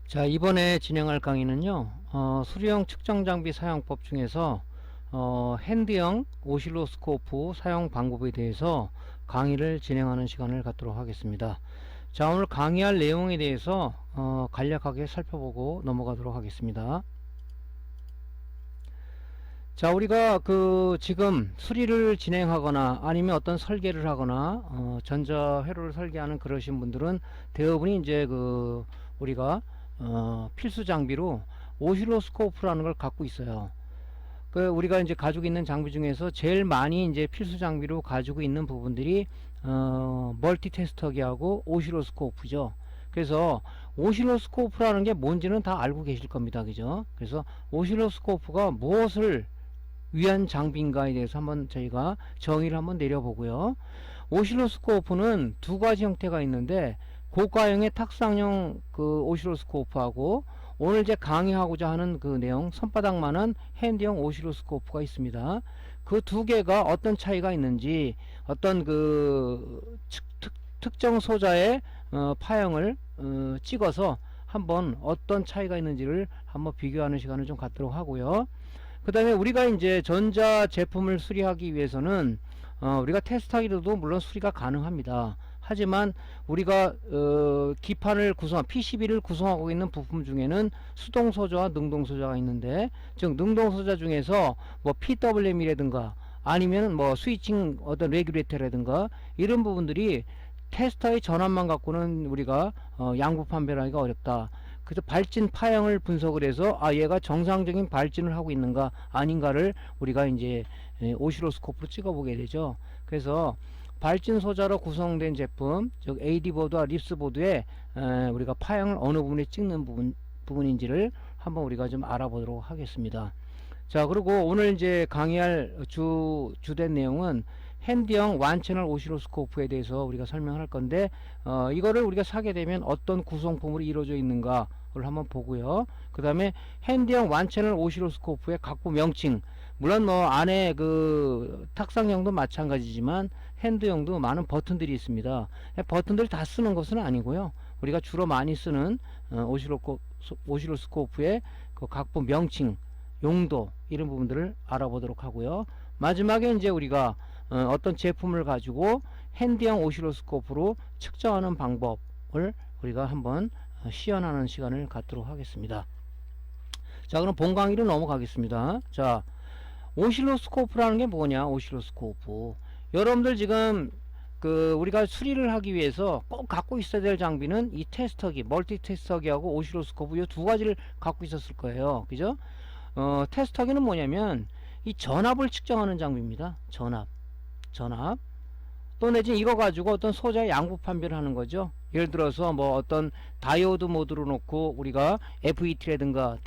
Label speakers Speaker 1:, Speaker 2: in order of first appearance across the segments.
Speaker 1: 자, 이번에 진행할 강의는요, 수리형 측정 장비 사용법 중에서 핸드형 오실로스코프 사용 방법에 대해서 강의를 진행하는 시간을 갖도록 하겠습니다. 자, 오늘 강의할 내용에 대해서 간략하게 살펴보고 넘어가도록 하겠습니다. 자, 우리가 지금 수리를 진행하거나 아니면 어떤 설계를 하거나 전자회로를 설계하는 그러신 분들은 대부분이 이제 우리가 필수 장비로 오실로스코프라는 걸 갖고 있어요. 우리가 이제 가지고 있는 장비 중에서 제일 많이 이제 필수 장비로 가지고 있는 부분들이 멀티테스터기하고 오실로스코프죠. 그래서 오실로스코프라는 게 뭔지는 다 알고 계실 겁니다. 그죠? 그래서 오실로스코프가 무엇을 위한 장비인가에 대해서 한번 저희가 정의를 한번 내려보고요. 오실로스코프는 두 가지 형태가 있는데 고가형의 탁상형 오실로스코프하고 오늘 이제 강의하고자 하는 내용 손바닥만한 핸드형 오실로스코프가 있습니다. 그 두 개가 어떤 차이가 있는지 어떤 특정 소자의 파형을 찍어서 한번 어떤 차이가 있는지를 한번 비교하는 시간을 좀 갖도록 하고요. 그 다음에 우리가 이제 전자 제품을 수리하기 위해서는 우리가 테스트하기로도 물론 수리가 가능합니다. 하지만 우리가 기판을 PCB를 구성하고 있는 부품 중에는 수동 소자와 능동 소자가 있는데, 즉 능동 소자 중에서 뭐 PWM이라든가 아니면 뭐 스위칭 어떤 레귤레이터라든가 이런 부분들이 테스터의 전압만 갖고는 우리가 양부 판별하기가 어렵다. 그래서 발진 파형을 분석을 해서 얘가 정상적인 발진을 하고 있는가 아닌가를 우리가 이제 오실로스코프로 찍어보게 되죠. 그래서 발진 소자로 구성된 제품, 즉 AD보드와 립스보드에 우리가 파형을 어느 부분에 찍는 부분인지를 한번 우리가 좀 알아보도록 하겠습니다. 자, 그리고 오늘 이제 강의할 주된 내용은 핸드형 완채널 오실로스코프에 대해서 우리가 설명할 건데, 이거를 우리가 사게 되면 어떤 구성품으로 이루어져 있는가를 한번 보고요. 그 다음에 핸드형 완채널 오실로스코프의 각부 명칭, 물론 뭐 안에 탁상형도 마찬가지지만 핸드형도 많은 버튼들이 있습니다. 버튼들 다 쓰는 것은 아니고요. 우리가 주로 많이 쓰는 오실로스코프의 각부 명칭, 용도 이런 부분들을 알아보도록 하고요. 마지막에 이제 우리가 어떤 제품을 가지고 핸드형 오실로스코프로 측정하는 방법을 우리가 한번 시연하는 시간을 갖도록 하겠습니다. 자, 그럼 본 강의로 넘어가겠습니다. 자, 오실로스코프라는 게 뭐냐? 오실로스코프. 여러분들 지금 우리가 수리를 하기 위해서 꼭 갖고 있어야 될 장비는 이 테스터기, 멀티 테스터기하고 오실로스코프 이 두 가지를 갖고 있었을 거예요. 그죠? 테스터기는 뭐냐면 이 전압을 측정하는 장비입니다. 전압. 또 내지 이거 가지고 어떤 소자의 양부 판별을 하는 거죠. 예를 들어서 뭐 어떤 다이오드 모드로 놓고 우리가 FET라든가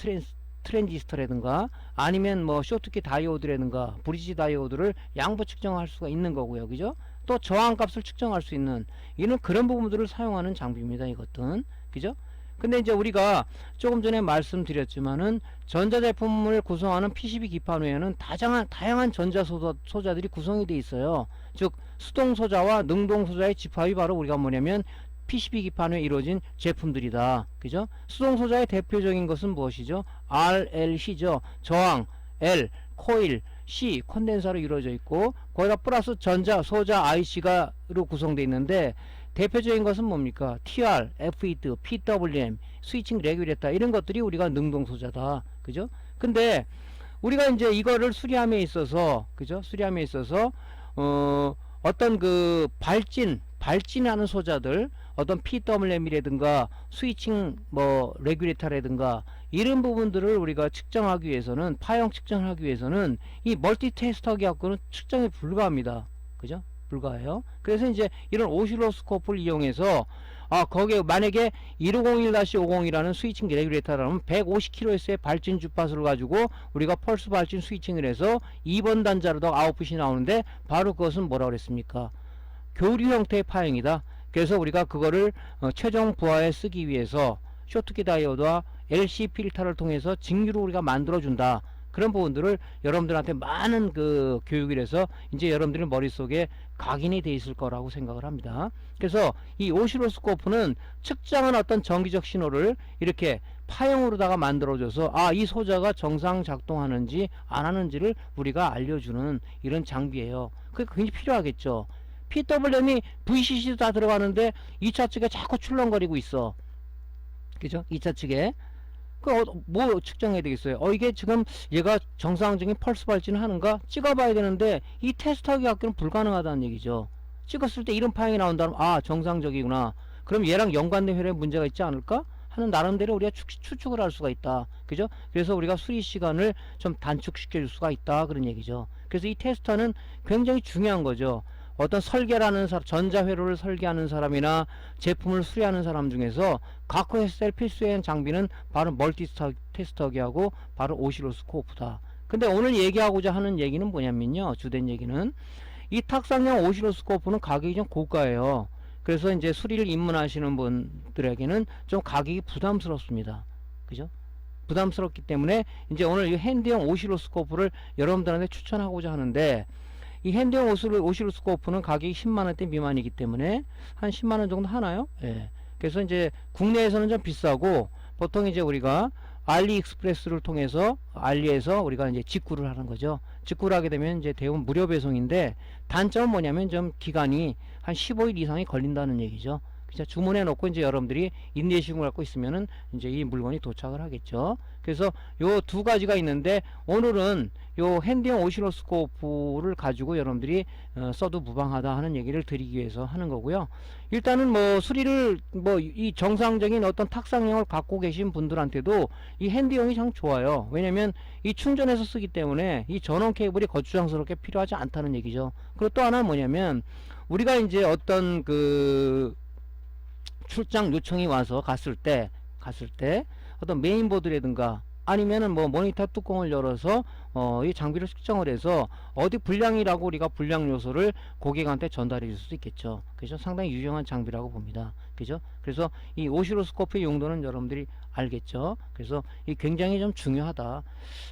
Speaker 1: 트랜지스터라든가 아니면 뭐 쇼트키 다이오드라든가 브리지 다이오드를 양부 측정할 수가 있는 거고요. 그죠? 또 저항값을 측정할 수 있는 이런 그런 부분들을 사용하는 장비입니다. 이것은. 그죠? 근데 이제 우리가 조금 전에 말씀드렸지만은 전자제품을 구성하는 PCB 기판 외에는 다양한 전자 소자들이 구성이 되어 있어요. 즉 수동 소자와 능동 소자의 집합이 바로 우리가 뭐냐면 PCB 기판에 이루어진 제품들이다. 그죠? 수동 소자의 대표적인 것은 무엇이죠? RLC죠. 저항, L, 코일, C, 콘덴서로 이루어져 있고 거기다 플러스 전자, 소자, IC가로 구성되어 있는데 대표적인 것은 뭡니까? TR, FET, PWM, 스위칭 레귤레이터 이런 것들이 우리가 능동 소자다. 그죠? 근데 우리가 이제 이거를 수리함에 있어서 그죠? 수리함에 있어서 어떤 발진하는 소자들 어떤 PWM이라든가 스위칭 레귤레이터라든가 이런 부분들을 우리가 측정하기 위해서는 파형 측정하기 위해서는 이 멀티 테스터기 갖고는 측정이 불가합니다. 그죠? 불가해요. 그래서 이제 이런 오실로스코프를 이용해서 거기에 만약에 1501-50이라는 스위칭 레귤레이터라면 150kHz의 발진 주파수를 가지고 우리가 펄스 발진 스위칭을 해서 2번 단자로도 아웃풋이 나오는데 바로 그것은 뭐라고 그랬습니까? 교류 형태의 파형이다. 그래서 우리가 그거를 최종 부하에 쓰기 위해서 쇼트키 다이오드와 LC 필터를 통해서 직류로 우리가 만들어준다. 그런 부분들을 여러분들한테 많은 그 교육을 해서 이제 여러분들의 머릿속에 각인이 돼 있을 거라고 생각을 합니다. 그래서 이 오실로스코프는 측정한 어떤 전기적 신호를 이렇게 파형으로다가 만들어줘서 이 소자가 정상 작동하는지 안 하는지를 우리가 알려주는 이런 장비예요. 그게 굉장히 필요하겠죠. PWM이 VCC도 다 들어가는데 2차 측에 자꾸 출렁거리고 있어. 그죠? 2차 측에. 뭐 측정해야 되겠어요? 이게 지금 얘가 정상적인 펄스 발진을 하는가? 찍어봐야 되는데 이 테스트하기 갖고는 불가능하다는 얘기죠. 찍었을 때 이런 파형이 나온다면 정상적이구나. 그럼 얘랑 연관된 혈액에 문제가 있지 않을까? 하는 나름대로 우리가 추측을 할 수가 있다. 그죠? 그래서 우리가 수리 시간을 좀 단축시켜 줄 수가 있다. 그런 얘기죠. 그래서 이 테스터는 굉장히 중요한 거죠. 어떤 설계라는 사람, 전자회로를 설계하는 사람이나 제품을 수리하는 사람 중에서 갖고 했을 때 필수의 장비는 바로 멀티 테스터기하고 바로 오실로스코프다. 근데 오늘 얘기하고자 하는 얘기는 뭐냐면요. 주된 얘기는 이 탁상형 오실로스코프는 가격이 좀 고가예요. 그래서 이제 수리를 입문하시는 분들에게는 좀 가격이 부담스럽습니다. 그죠? 부담스럽기 때문에 이제 오늘 이 핸드형 오실로스코프를 여러분들한테 추천하고자 하는데, 이 핸드형 오실로스코프는 가격이 10만원대 미만이기 때문에 한 10만원 정도 하나요? 예. 그래서 이제 국내에서는 좀 비싸고, 보통 이제 우리가 알리익스프레스를 통해서 알리에서 우리가 이제 직구를 하는 거죠. 직구를 하게 되면 이제 대부분 무료 배송인데, 단점은 뭐냐면 좀 기간이 한 15일 이상이 걸린다는 얘기죠. 그죠? 주문해 놓고 이제 여러분들이 인내심을 갖고 있으면은 이제 이 물건이 도착을 하겠죠. 그래서 요 두 가지가 있는데, 오늘은 요 핸드형 오실로스코프를 가지고 여러분들이 써도 무방하다 하는 얘기를 드리기 위해서 하는 거고요. 일단은 뭐 수리를 이 정상적인 어떤 탁상형을 갖고 계신 분들한테도 이 핸드형이 참 좋아요. 왜냐면 이 충전해서 쓰기 때문에 이 전원 케이블이 거추장스럽게 필요하지 않다는 얘기죠. 그리고 또 하나는 뭐냐면, 우리가 이제 어떤 그 출장 요청이 와서 갔을 때 어떤 메인보드라든가 아니면은 뭐 모니터 뚜껑을 열어서 이 장비를 측정을 해서 어디 불량이라고 우리가 불량 요소를 고객한테 전달해 줄 수도 있겠죠. 그죠? 상당히 유용한 장비라고 봅니다. 그죠? 그래서 이 오실로스코프의 용도는 여러분들이 알겠죠. 그래서 이 굉장히 좀 중요하다.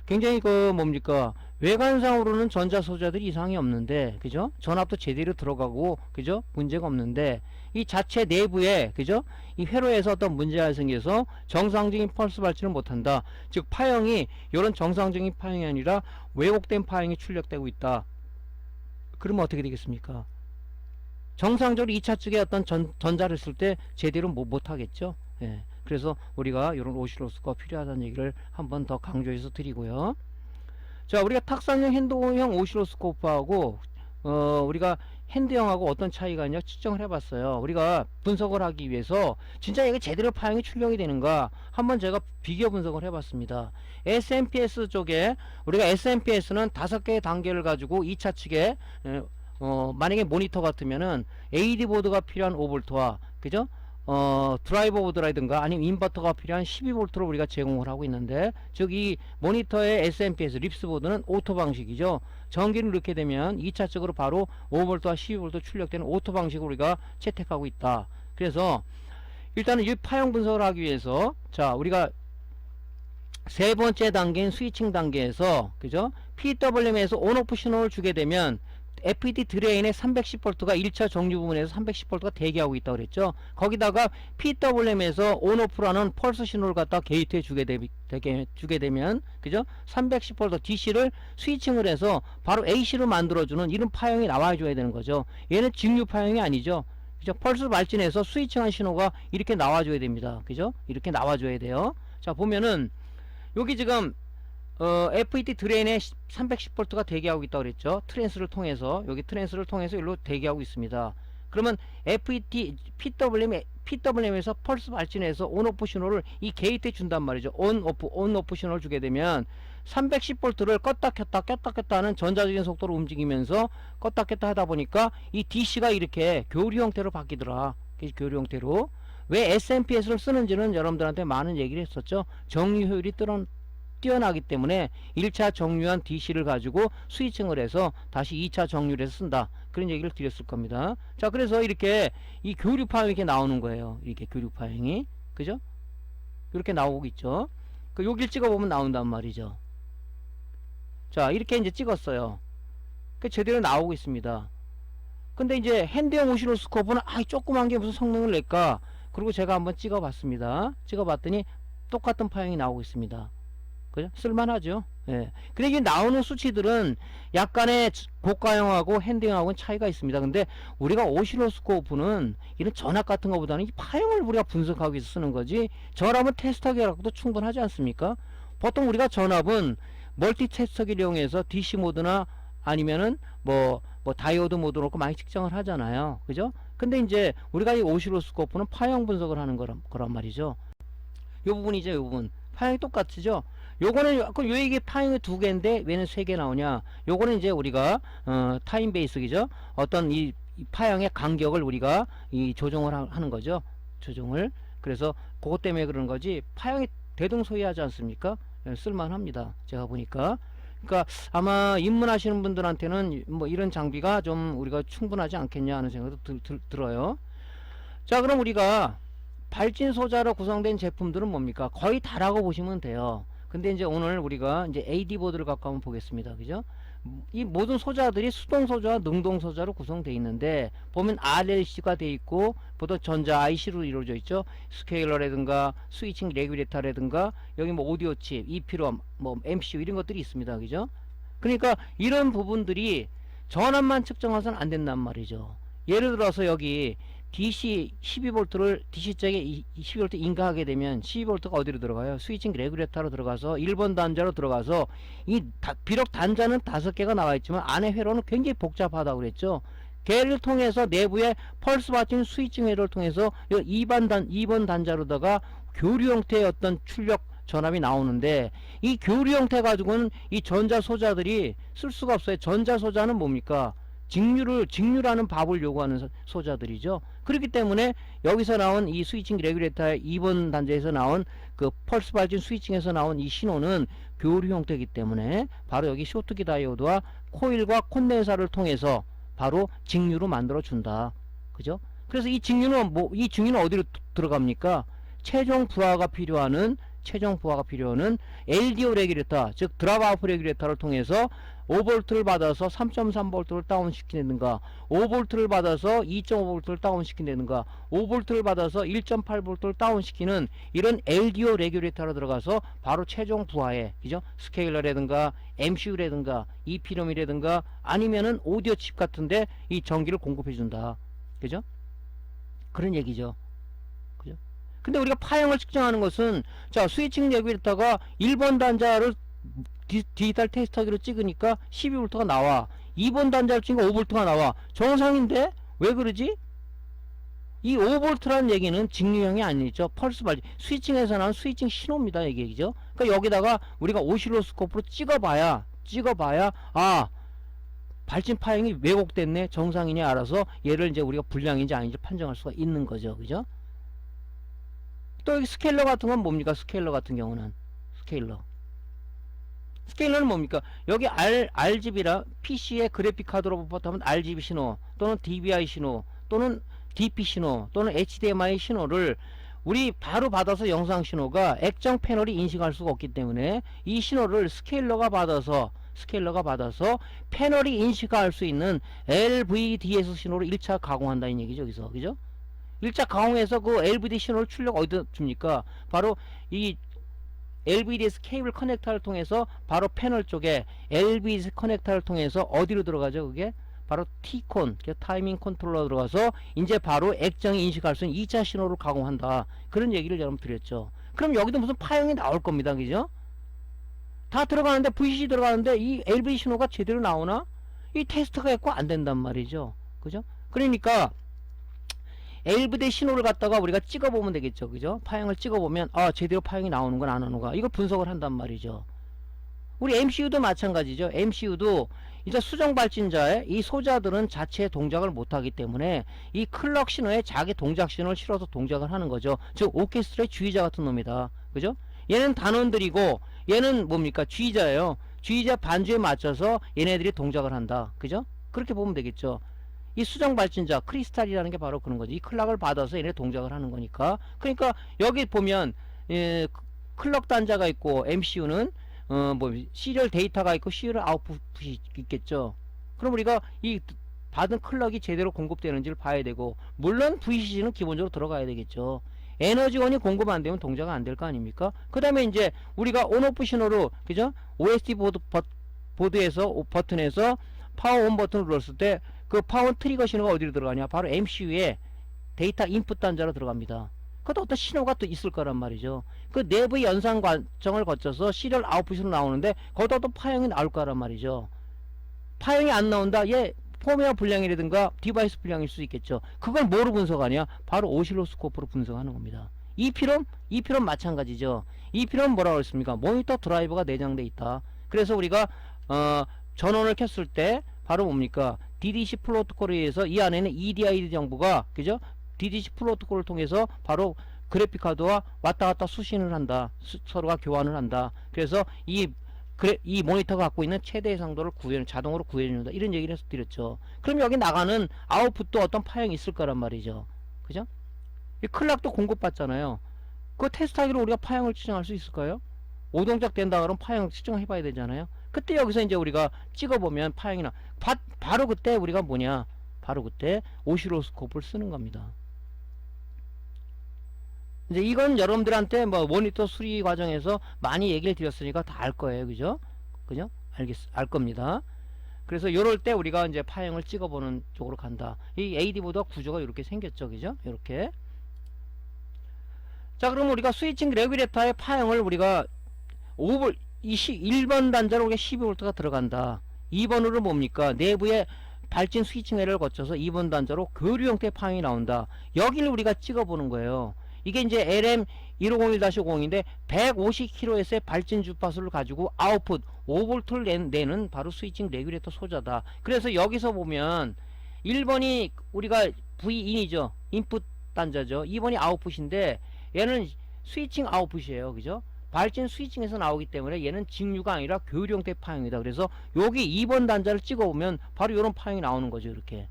Speaker 1: 굉장히 그 뭡니까, 외관상으로는 전자 소자들이 이상이 없는데, 그죠? 전압도 제대로 들어가고, 그죠? 문제가 없는데, 이 자체 내부에, 그죠? 이 회로에서 어떤 문제가 생겨서 정상적인 펄스 발진을 못한다. 즉 파형이 이런 정상적인 파형이 아니라 왜곡된 파형이 출력되고 있다. 그러면 어떻게 되겠습니까? 정상적으로 2차 측에 어떤 전자를 쓸 때 제대로 못하겠죠. 예. 그래서 우리가 이런 오실로스코프가 필요하다는 얘기를 한번 더 강조해서 드리고요. 자, 우리가 탁상형 핸드형 오실로스코프하고 우리가 핸드형하고 어떤 차이가 있냐 측정을 해봤어요. 우리가 분석을 하기 위해서 진짜 이게 제대로 파형이 출력이 되는가 한번 제가 비교 분석을 해봤습니다. SMPS 쪽에 우리가 SMPS는 5개의 단계를 가지고 2차 측에 만약에 모니터 같으면은 AD 보드가 필요한 5V와 그죠? 드라이버 보드라든가 아니면 인버터가 필요한 12V를 우리가 제공을 하고 있는데, 즉 이 모니터의 SMPS 립스 보드는 오토 방식이죠. 전기를 넣게 되면 2차 쪽으로 바로 5V와 12V 출력되는 오토 방식으로 우리가 채택하고 있다. 그래서 일단은 이 파형 분석을 하기 위해서 자, 우리가 세 번째 단계인 스위칭 단계에서 그죠? PWM에서 온오프 신호를 주게 되면 FET 드레인의 310V가 1차 정류 부분에서 310V가 대기하고 있다고 그랬죠. 거기다가 PWM에서 온오프라는 펄스 신호를 갖다 게이트에 주게 되면 그죠? 310V DC를 스위칭을 해서 바로 AC로 만들어주는 이런 파형이 나와줘야 되는 거죠. 얘는 직류 파형이 아니죠. 그죠? 펄스 발진해서 스위칭한 신호가 이렇게 나와줘야 됩니다. 그죠? 이렇게 나와줘야 돼요. 자, 보면은 여기 지금 FET 드레인에 310V가 대기하고 있다고 그랬죠. 트랜스를 통해서, 여기 트랜스를 통해서 일로 대기하고 있습니다. 그러면 PWM에서 펄스 발진해서 온오프 신호를 이 게이트에 준단 말이죠. 온오프 신호를 주게 되면 310V를 껐다 켰다 하는 전자적인 속도로 움직이면서 껐다 켰다 하다 보니까 이 DC가 이렇게 교류 형태로 바뀌더라. 교류 형태로. 왜 SMPS를 쓰는지는 여러분들한테 많은 얘기를 했었죠. 정리 효율이 뛰어나기 때문에 1차 정류한 DC를 가지고 스위칭을 해서 다시 2차 정류를 해서 쓴다. 그런 얘기를 드렸을 겁니다. 자, 그래서 이렇게 이 교류 파형이 이렇게 나오는 거예요. 이렇게 교류 파형이. 그죠? 이렇게 나오고 있죠. 여길 찍어보면 나온단 말이죠. 자, 이렇게 이제 찍었어요. 그 제대로 나오고 있습니다. 근데 이제 핸드용 오실로스코프는 조그만 게 무슨 성능을 낼까? 그리고 제가 한번 찍어봤습니다. 찍어봤더니 똑같은 파형이 나오고 있습니다. 그죠? 쓸만하죠. 예. 근데 이게 나오는 수치들은 약간의 고가형하고 핸드용하고는 차이가 있습니다. 근데 우리가 오실로스코프는 이런 전압 같은 것보다는 이 파형을 우리가 분석하기 위해서 쓰는 거지, 전압은 테스터기라고도 충분하지 않습니까? 보통 우리가 전압은 멀티 테스터기를 이용해서 DC 모드나 아니면은 뭐 다이오드 모드 놓고 많이 측정을 하잖아요. 그죠? 근데 이제 우리가 이 오실로스코프는 파형 분석을 하는 거란 말이죠. 요 부분이죠, 요 부분. 파형이 똑같죠? 요거는, 그럼 요 얘기 파형이 두 개인데 왜는 세 개 나오냐? 요거는 이제 우리가, 타임 베이스이죠? 어떤 이 파형의 간격을 우리가 조정을 하는 거죠. 조정을. 그래서 그것 때문에 그런 거지, 파형이 대등소이하지 않습니까? 쓸만합니다. 제가 보니까. 그러니까 아마 입문하시는 분들한테는 뭐 이런 장비가 좀 우리가 충분하지 않겠냐 하는 생각도 들어요. 자, 그럼 우리가 발진 소자로 구성된 제품들은 뭡니까? 거의 다라고 보시면 돼요. 근데 이제 오늘 우리가 이제 AD 보드를 갖고 한번 보겠습니다. 그죠? 이 모든 소자들이 수동 소자와 능동 소자로 구성되어 있는데, 보면 RLC가 되어 있고 보통 전자 IC로 이루어져 있죠. 스케일러라든가 스위칭 레귤레이터라든가 여기 뭐 오디오 칩, EPROM, 뭐 MCU 이런 것들이 있습니다. 그죠? 그러니까 이런 부분들이 전압만 측정해서는 안 된단 말이죠. 예를 들어서 여기 DC 12V를 DC 쪽에 12V 인가하게 되면 12V가 어디로 들어가요? 스위칭 레귤레이터로 들어가서 1번 단자로 들어가서 비록 단자는 5개가 나와 있지만 안에 회로는 굉장히 복잡하다고 그랬죠. 걔를 통해서 내부에 펄스 받침 스위칭 회로를 통해서 2번 단자로다가 교류 형태의 어떤 출력 전압이 나오는데, 이 교류 형태 가지고는 이 전자 소자들이 쓸 수가 없어요. 전자 소자는 뭡니까? 직류라는 밥을 요구하는 소자들이죠. 그렇기 때문에 여기서 나온 이 스위칭 레귤레이터의 2번 단자에서 나온 그 펄스 발진 스위칭에서 나온 이 신호는 교류 형태이기 때문에 바로 여기 쇼트키 다이오드와 코일과 콘덴사를 통해서 바로 직류로 만들어 준다. 그죠? 그래서 이 직류는 어디로 들어갑니까? 최종 부하가 필요하는 LDO 레귤레이터, 즉 드랍 아웃 레귤레이터를 통해서 5V를 받아서 3.3V를 다운시키는가, 5V를 받아서 2.5V를 다운시키는가, 5V를 받아서 1.8V를 다운시키는 이런 LDO 레귤레이터로 들어가서 바로 최종 부하에, 그죠? 스케일러라든가 MCU라든가 EPROM이라든가 아니면은 오디오 칩 같은데 이 전기를 공급해 준다. 그죠? 그런 얘기죠. 그죠? 근데 우리가 파형을 측정하는 것은, 자, 스위칭 레귤레이터가 1번 단자를 디지털 테스터기로 찍으니까 12V가 나와. 2번 단자를 찍으니까 5V가 나와. 정상인데 왜 그러지? 이 5V라는 얘기는 직류형이 아니죠. 펄스 발진, 스위칭에서 나온 스위칭 신호입니다. 이게, 그죠? 그러니까 여기다가 우리가 오실로스코프로 찍어봐야 발진 파형이 왜곡됐네, 정상이냐 알아서 얘를 이제 우리가 불량인지 아닌지 판정할 수가 있는 거죠. 그죠? 또 여기 스케일러 같은 건 뭡니까? 스케일러 같은 경우는 스케일러는 뭡니까? 여기 RGB라 PC의 그래픽 카드로 부탁하면 RGB 신호 또는 DVI 신호 또는 DP 신호 또는 HDMI 신호를 우리 바로 받아서 영상 신호가 액정 패널이 인식할 수가 없기 때문에 이 신호를 스케일러가 받아서 패널이 인식할 수 있는 LVDS 신호로 1차 가공한다는 얘기죠. 여기서, 그죠? 1차 가공해서 그 LVD 신호를 출력 어디다 줍니까? 바로 이 LVDS 케이블 커넥터를 통해서 바로 패널 쪽에 LVDS 커넥터를 통해서 어디로 들어가죠? 그게 바로 T콘, 타이밍 컨트롤러 들어가서 이제 바로 액정이 인식할 수 있는 2차 신호를 가공한다. 그런 얘기를 여러분 드렸죠. 그럼 여기도 무슨 파형이 나올 겁니다. 그죠? 다 들어가는데, VCC 들어가는데 이 LVD 신호가 제대로 나오나? 이 테스트가 있고 안 된단 말이죠. 그죠? 그러니까 LVD 신호를 갖다가 우리가 찍어보면 되겠죠. 그죠? 파형을 찍어보면 제대로 파형이 나오는 건 안 오는가, 이걸 분석을 한단 말이죠. 우리 MCU도 마찬가지죠. MCU도 이제 수정 발진자의 이 소자들은 자체 동작을 못하기 때문에 이 클럭 신호에 자기 동작 신호를 실어서 동작을 하는 거죠. 즉 오케스트라의 주의자 같은 놈이다. 그죠? 얘는 단원들이고 얘는 뭡니까? 주의자예요. 주의자 반주에 맞춰서 얘네들이 동작을 한다. 그죠? 그렇게 보면 되겠죠. 이 수정 발진자 크리스탈이라는 게 바로 그런 거지. 이 클락을 받아서 얘네 동작을 하는 거니까. 그러니까 여기 보면 클럭 단자가 있고 MCU는 뭐 시리얼 데이터가 있고 시리얼 아웃풋이 있겠죠. 그럼 우리가 이 받은 클럭이 제대로 공급되는지를 봐야 되고, 물론 VCC는 기본적으로 들어가야 되겠죠. 에너지원이 공급 안 되면 동작은 안 될 거 아닙니까? 그 다음에 이제 우리가 온오프 신호로, 그죠? OSD 보드에서 버튼에서 파워 온 버튼을 눌렀을 때 그 파워 트리거 신호가 어디로 들어가냐? 바로 MCU에 데이터 인풋 단자로 들어갑니다. 그것도 어떤 신호가 또 있을 거란 말이죠. 그 내부의 연산 과정을 거쳐서 시리얼 아웃풋으로 나오는데 거기다 또 파형이 나올 거란 말이죠. 파형이 안 나온다? 얘 폼웨어 불량이라든가 디바이스 불량일 수 있겠죠. 그걸 뭐로 분석하냐? 바로 오실로스코프로 분석하는 겁니다. EP롬 마찬가지죠. EP롬 뭐라고 했습니까? 모니터 드라이버가 내장돼 있다. 그래서 우리가 전원을 켰을 때 바로 뭡니까? DDC 프로토콜에 의해서 이 안에는 EDID 정보가, 그죠? DDC 프로토콜을 통해서 바로 그래픽카드와 왔다 갔다 수신을 한다. 서로가 교환을 한다. 그래서 이 모니터가 갖고 있는 최대 해상도를 자동으로 구해준다. 이런 얘기를 해서 드렸죠. 그럼 여기 나가는 아웃풋도 어떤 파형이 있을 거란 말이죠. 그죠? 이 클락도 공급받잖아요. 그 테스트하기로 우리가 파형을 측정할 수 있을까요? 오동작 된다 그러면 파형을 측정해 봐야 되잖아요. 그때 여기서 이제 우리가 찍어보면 파형이나 바로 그때 우리가 뭐냐? 바로 그때 오실로스코프를 쓰는 겁니다. 이제 이건 여러분들한테 뭐 모니터 수리 과정에서 많이 얘기를 드렸으니까 다 알 거예요. 그죠? 그죠? 알 겁니다. 그래서 요럴 때 우리가 이제 파형을 찍어보는 쪽으로 간다. 이 AD보다 구조가 이렇게 생겼죠. 그죠? 이렇게. 자, 그럼 우리가 스위칭 레귤레이터의 파형을 우리가 1번 단자로 우리가 12V가 들어간다. 2번으로 뭡니까? 내부에 발진 스위칭 에러를 거쳐서 2번 단자로 교류 형태의 파형이 나온다. 여기를 우리가 찍어보는 거예요. 이게 이제 LM1501-50인데 150kHz의 발진 주파수를 가지고 아웃풋 5V를 내는 바로 스위칭 레귤레이터 소자다. 그래서 여기서 보면 1번이 우리가 V인이죠. 인풋 단자죠. 2번이 아웃풋인데 얘는 스위칭 아웃풋이에요. 그죠? 발진 스위칭에서 나오기 때문에 얘는 직류가 아니라 교류 형태 파형이다. 그래서 여기 2번 단자를 찍어보면 바로 이런 파형이 나오는 거죠. 이렇게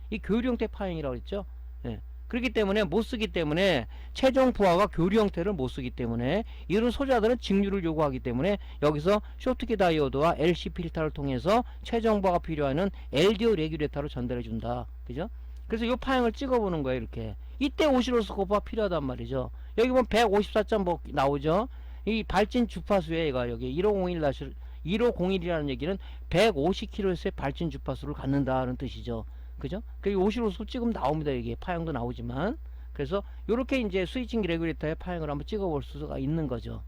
Speaker 1: 이 교류 형태 파형이라고 했죠. 예. 그렇기 때문에 못쓰기 때문에 최종 부하가 교류 형태를 못쓰기 때문에 이런 소자들은 직류를 요구하기 때문에 여기서 쇼트키 다이오드와 LC 필터를 통해서 최종 부하가 필요한 LDO 레귤레이터로 전달해 준다. 그죠? 그래서 이 파형을 찍어보는 거예요. 이렇게. 이때 오실로스코프가 필요하단 말이죠. 여기 보면 154.5 나오죠. 이 발진 주파수에 얘가 여기 1501이라는 얘기는 150kHz의 발진 주파수를 갖는다는 뜻이죠. 그죠? 그 오실로스코프 찍으면 나옵니다. 이게 파형도 나오지만. 그래서 이렇게 이제 스위칭 레귤레이터의 파형을 한번 찍어볼 수가 있는 거죠.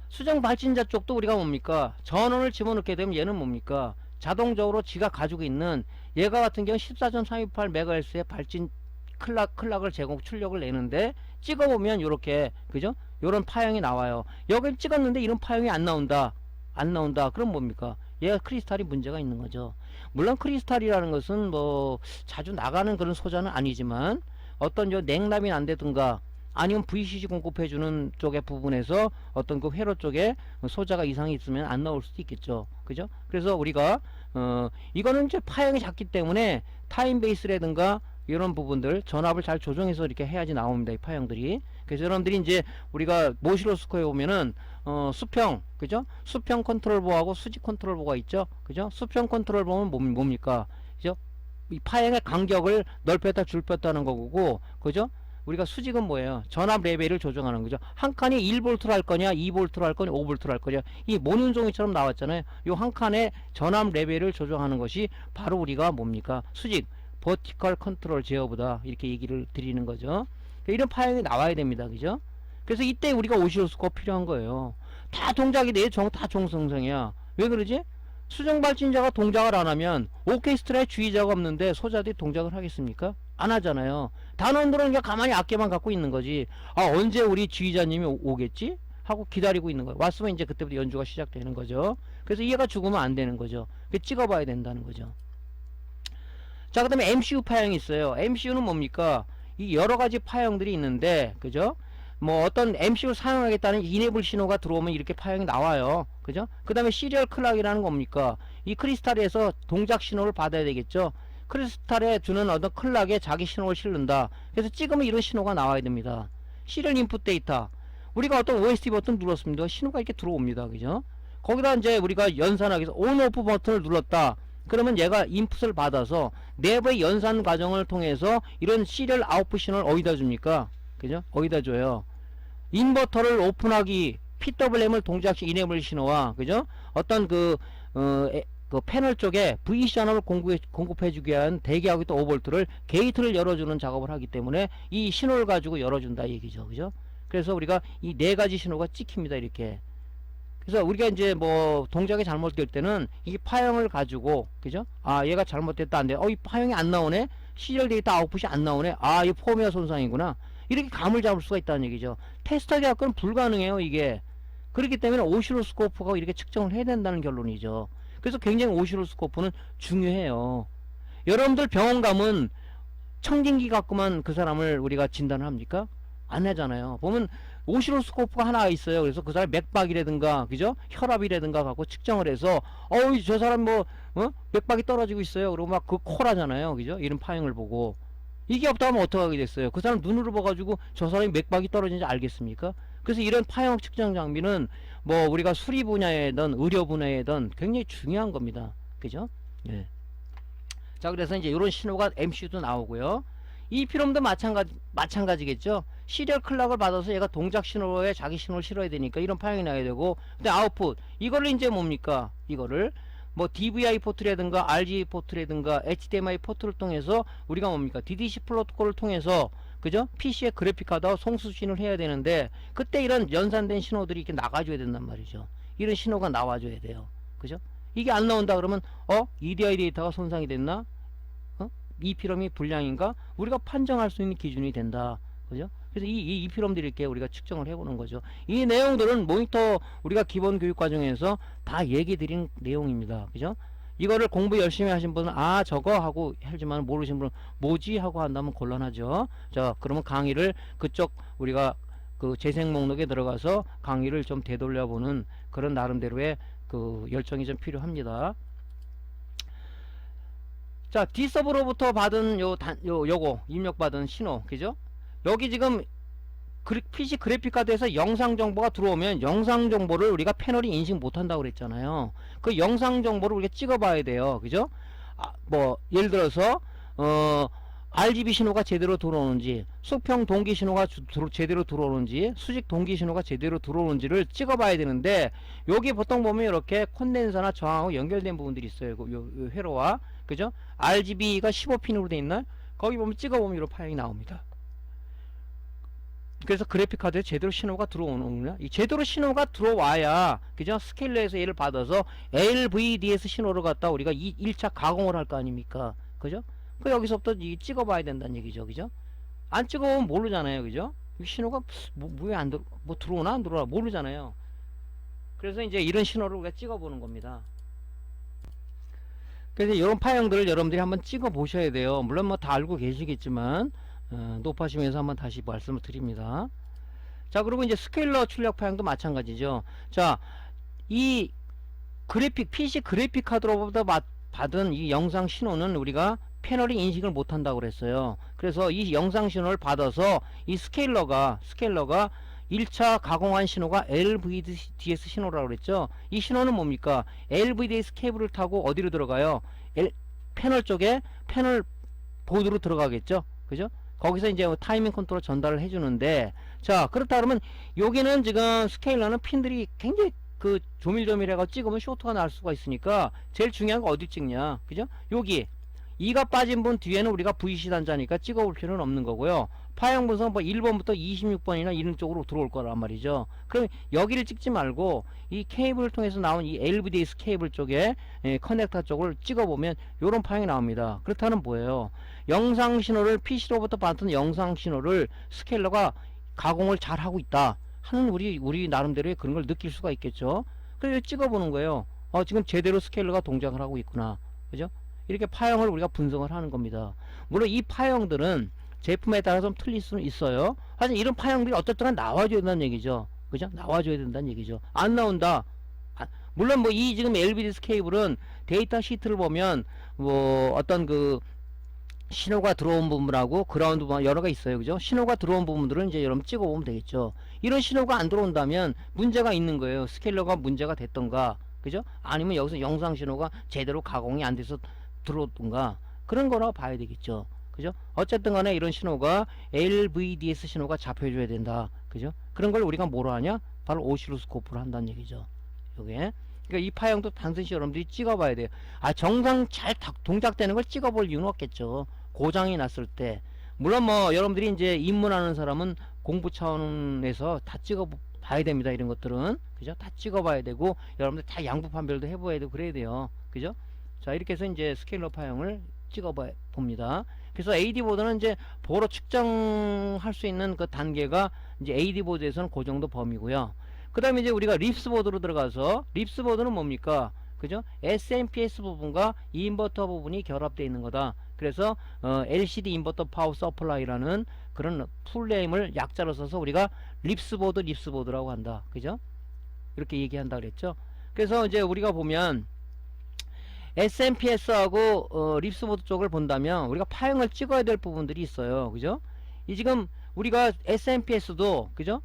Speaker 1: 수정 발진자 쪽도 우리가 뭡니까? 전원을 집어넣게 되면 얘는 뭡니까? 자동적으로 지가 가지고 있는 얘가 같은 경우 14.328MHz의 발진 클락을 출력을 내는데 찍어보면 요렇게, 그죠? 요런 파형이 나와요. 여기 찍었는데 이런 파형이 안 나온다. 그럼 뭡니까? 얘가 크리스탈이 문제가 있는 거죠. 물론 크리스탈이라는 것은 뭐 자주 나가는 그런 소자는 아니지만 어떤 냉람이 안 되든가 아니면 VCC 공급해주는 쪽의 부분에서 어떤 그 회로 쪽에 소자가 이상이 있으면 안 나올 수도 있겠죠. 그죠? 그래서 우리가 이거는 이제 파형이 작기 때문에 타임 베이스라든가 이런 부분들 전압을 잘 조정해서 이렇게 해야지 나옵니다. 이 파형들이. 그래서 여러분들이 이제 우리가 모실로스코프에 보면은 수평, 그죠? 수평 컨트롤보하고 수직 컨트롤보가 있죠. 그죠? 수평 컨트롤보는 뭡니까? 그죠? 이 파형의 간격을 넓혔다 줄였다는 거고, 그죠? 우리가 수직은 뭐예요? 전압 레벨을 조정하는 거죠. 한 칸이 1V로 할 거냐, 2V로 할 거냐, 5V로 할 거냐. 이 모눈종이처럼 나왔잖아요. 이 한 칸의 전압 레벨을 조정하는 것이 바로 우리가 뭡니까? 수직, 버티컬 컨트롤 제어보다 이렇게 얘기를 드리는 거죠. 이런 파형이 나와야 됩니다. 그죠? 그래서 이때 우리가 오실로스코프 필요한 거예요. 다 동작이 다 정성성이야. 왜 그러지? 수정 발진자가 동작을 안 하면 오케스트라에 주의자가 없는데 소자들이 동작을 하겠습니까? 안 하잖아요. 단원들은 그냥 가만히 악기만 갖고 있는 거지. 아, 언제 우리 주의자님이 오겠지? 하고 기다리고 있는 거예요. 왔으면 이제 그때부터 연주가 시작되는 거죠. 그래서 얘가 죽으면 안 되는 거죠. 찍어봐야 된다는 거죠. 자, 그 다음에 MCU 파형이 있어요. MCU는 뭡니까? 이 여러 가지 파형들이 있는데, 그죠? 뭐 어떤 MCU를 사용하겠다는 이네블 신호가 들어오면 이렇게 파형이 나와요. 그죠? 그 다음에 시리얼 클락이라는 겁니까? 이 크리스탈에서 동작 신호를 받아야 되겠죠? 크리스탈에 주는 어떤 클락에 자기 신호를 실는다. 그래서 찍으면 이런 신호가 나와야 됩니다. 시리얼 인풋 데이터. 우리가 어떤 OSD 버튼 눌렀습니다. 신호가 이렇게 들어옵니다. 그죠? 거기다 이제 우리가 연산하기 위해서 온 오프 버튼을 눌렀다. 그러면 얘가 인풋을 받아서 내부의 연산 과정을 통해서 이런 시리얼 아웃풋 신호를 어디다 줍니까? 그죠? 어디다 줘요? 인버터를 오픈하기, PWM을 동작시 이네블 신호와, 그죠? 어떤 그 패널 쪽에 VCN을 공급해주기 위한 대기하고 있던 5V를 게이트를 열어주는 작업을 하기 때문에 이 신호를 가지고 열어준다 얘기죠. 그죠? 그래서 우리가 이 네 가지 신호가 찍힙니다. 이렇게. 그래서 우리가 이제 뭐 동작이 잘못될 때는 이 파형을 가지고, 그죠? 아, 얘가 잘못됐다 안 돼. 이 파형이 안 나오네? 시리얼 데이터 아웃풋이 안 나오네? 아, 이 폼웨어 손상이구나. 이렇게 감을 잡을 수가 있다는 얘기죠. 테스터기 갖고는 불가능해요, 이게. 그렇기 때문에 오시로스코프가 이렇게 측정을 해야 된다는 결론이죠. 그래서 굉장히 오시로스코프는 중요해요. 여러분들 병원 가면 청진기 갖고만 그 사람을 우리가 진단을 합니까? 안 하잖아요. 보면 오시로스코프가 하나 있어요. 그래서 그 사람 맥박이라든가, 그죠? 혈압이라든가 갖고 측정을 해서, 저 사람 뭐, 맥박이 떨어지고 있어요. 그러고 막 그 코라잖아요. 그죠? 이런 파형을 보고. 이게 없다 하면 어떡하게 됐어요? 그 사람 눈으로 봐가지고 저 사람이 맥박이 떨어진지 알겠습니까? 그래서 이런 파형 측정 장비는 뭐 우리가 수리 분야에든 의료 분야에든 굉장히 중요한 겁니다. 그죠? 예. 자, 그래서 이제 이런 신호가 MCU도 나오고요. 이 필름도 마찬가지겠죠. 시리얼 클락을 받아서 얘가 동작 신호에 자기 신호를 실어야 되니까 이런 파형이 나야 되고, 근데 아웃풋 이거를 이제 뭡니까? 이거를 뭐 DVI 포트라든가 RGB 포트라든가 HDMI 포트를 통해서 우리가 뭡니까? DDC 프로토콜을 통해서, 그죠? PC에 그래픽카드와 송수신을 해야 되는데, 그때 이런 연산된 신호들이 이렇게 나가줘야 된단 말이죠. 이런 신호가 나와줘야 돼요. 그죠? 이게 안 나온다 그러면 EDI 데이터가 손상이 됐나? 이 필름이 불량인가? 우리가 판정할 수 있는 기준이 된다. 그죠? 그래서 이 필름들을 이렇게 우리가 측정을 해보는 거죠. 이 내용들은 모니터 우리가 기본 교육 과정에서 다 얘기 드린 내용입니다. 그죠? 이거를 공부 열심히 하신 분은 저거 하고 하지만 모르신 분은 뭐지 하고 한다면 곤란하죠. 자, 그러면 강의를 그쪽 우리가 그 재생 목록에 들어가서 강의를 좀 되돌려보는 그런 나름대로의 그 열정이 좀 필요합니다. 자, D서브로부터 받은 요거 입력받은 신호, 그죠? 여기 지금 PC 그래픽카드에서 영상 정보가 들어오면 영상 정보를 우리가 패널이 인식 못한다고 그랬잖아요. 그 영상 정보를 우리가 찍어봐야 돼요, 그죠? 뭐 예를 들어서 RGB 신호가 제대로 들어오는지, 수평 동기 신호가 제대로 들어오는지, 수직 동기 신호가 제대로 들어오는지를 찍어봐야 되는데, 여기 보통 보면 이렇게 콘덴서나 저항하고 연결된 부분들이 있어요. 요 회로와, 그죠? RGB가 15핀으로 돼 있나? 거기 보면 찍어보면 이런 파형이 나옵니다. 그래서 그래픽카드에 제대로 신호가 들어오는구나. 이 제대로 신호가 들어와야, 그죠? 스케일러에서 얘를 받아서 LVDS 신호를 갖다 우리가 1차 가공을 할 거 아닙니까? 그죠? 그 여기서부터 찍어봐야 된다는 얘기죠. 그죠? 안 찍어보면 모르잖아요. 그죠? 신호가 왜 안 들어오나 안 들어오나 모르잖아요. 그래서 이제 이런 신호를 우리가 찍어보는 겁니다. 그래서 이런 파형들을 여러분들이 한번 찍어 보셔야 돼요. 물론 뭐 다 알고 계시겠지만 높아지면서 한번 다시 말씀을 드립니다. 자, 그리고 이제 스케일러 출력 파형도 마찬가지죠. 자, 이 PC 그래픽 카드로부터 받은 이 영상 신호는 우리가 패널이 인식을 못한다고 그랬어요. 그래서 이 영상 신호를 받아서 이 스케일러가 1차 가공한 신호가 LVDS 신호라고 그랬죠. 이 신호는 뭡니까? LVDS 케이블을 타고 어디로 들어가요? 패널 쪽에 패널 보드로 들어가겠죠. 그죠? 거기서 이제 타이밍 컨트롤 전달을 해주는데, 자, 그렇다 그러면 여기는 지금 스케일러는 핀들이 굉장히 그 조밀조밀해가 찍으면 쇼트가 날 수가 있으니까 제일 중요한 거 어디 찍냐? 그죠? 여기 2가 빠진 분 뒤에는 우리가 VC 단자니까 찍어볼 필요는 없는 거고요. 파형 분석 뭐 1번부터 26번이나 이런 쪽으로 들어올 거란 말이죠. 그럼 여기를 찍지 말고 이 케이블을 통해서 나온 이 LVDS 케이블 쪽에 커넥터 쪽을 찍어보면 이런 파형이 나옵니다. 그렇다는 뭐예요? 영상 신호를 PC로부터 받은 영상 신호를 스케일러가 가공을 잘 하고 있다 하는 우리 나름대로의 그런 걸 느낄 수가 있겠죠. 그래서 찍어보는 거예요. 지금 제대로 스케일러가 동작을 하고 있구나. 그죠? 이렇게 파형을 우리가 분석을 하는 겁니다. 물론 이 파형들은 제품에 따라 좀 틀릴 수는 있어요. 하지만 이런 파형들이 어쨌든 나와줘야 된다는 얘기죠. 그죠? 나와줘야 된다는 얘기죠. 안 나온다. 물론 뭐 이 지금 LVDS 케이블은 데이터 시트를 보면 뭐 어떤 그 신호가 들어온 부분하고 그라운드 부분 여러 가 있어요. 그죠? 신호가 들어온 부분들은 이제 여러분 찍어보면 되겠죠. 이런 신호가 안 들어온다면 문제가 있는 거예요. 스케일러가 문제가 됐던가, 그죠? 아니면 여기서 영상 신호가 제대로 가공이 안 돼서 들어오던가, 그런 거라 봐야 되겠죠. 그죠? 어쨌든 간에 이런 신호가 LVDS 신호가 잡혀줘야 된다. 그죠? 그런 걸 우리가 뭐로 하냐? 바로 오실로스코프로 한다는 얘기죠. 요게. 그러니까 이 파형도 반드시 여러분들이 찍어봐야 돼요. 정상 잘 동작되는 걸 찍어볼 이유는 없겠죠. 고장이 났을 때. 물론 뭐 여러분들이 이제 입문하는 사람은 공부 차원에서 다 찍어봐야 됩니다. 이런 것들은. 그죠? 다 찍어봐야 되고, 여러분들 다 양부 판별도 해봐야 되고 그래야 돼요. 그죠? 자, 이렇게 해서 이제 스케일러 파형을 찍어봅니다. 그래서 AD보드는 이제 보로 측정할 수 있는 그 단계가 이제 AD보드에서는 그 정도 범위고요. 그 다음에 이제 우리가 립스보드로 들어가서, 립스보드는 뭡니까? 그죠? SMPS 부분과 인버터 부분이 결합되어 있는 거다. 그래서 LCD 인버터 파워 서플라이라는 그런 풀네임을 약자로 써서 우리가 립스보드라고 한다. 그죠? 이렇게 얘기한다 그랬죠? 그래서 이제 우리가 보면 SMPS하고 립스보드 쪽을 본다면 우리가 파형을 찍어야 될 부분들이 있어요. 그죠? 이 지금 우리가 SMPS도, 그죠?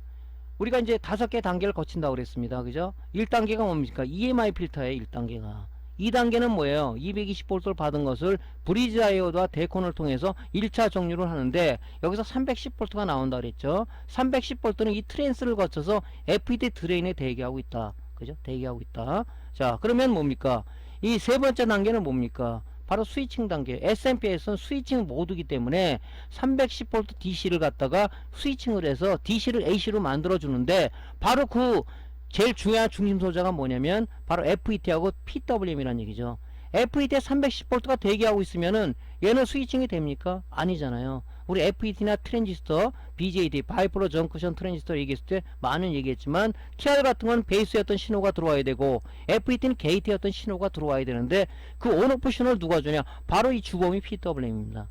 Speaker 1: 우리가 이제 5개 단계를 거친다고 그랬습니다. 그죠? 1단계가 뭡니까? EMI 필터예요. 1단계가. 2단계는 뭐예요? 220V를 받은 것을 브리지 다이오드와 데콘을 통해서 1차 정류를 하는데, 여기서 310V가 나온다 그랬죠? 310V는 이 트랜스를 거쳐서 FET 드레인에 대기하고 있다. 그죠? 대기하고 있다. 자, 그러면 뭡니까? 이 세 번째 단계는 뭡니까? 바로 스위칭 단계. SMPS는 스위칭 모드이기 때문에 310V DC를 갖다가 스위칭을 해서 DC를 AC로 만들어 주는데, 바로 그 제일 중요한 중심 소자가 뭐냐면 바로 FET하고 PWM이라는 얘기죠. FET에 310V가 대기하고 있으면은 얘는 스위칭이 됩니까? 아니잖아요. 우리 FET나 트랜지스터, BJT, 바이포러 정크션 트랜지스터 얘기했을 때 많은 얘기했지만, TR 같은 건 베이스의 어떤 신호가 들어와야 되고, FET는 게이트의 어떤 신호가 들어와야 되는데, 그 온오프 신호를 누가 주냐? 바로 이 주범이 PWM입니다.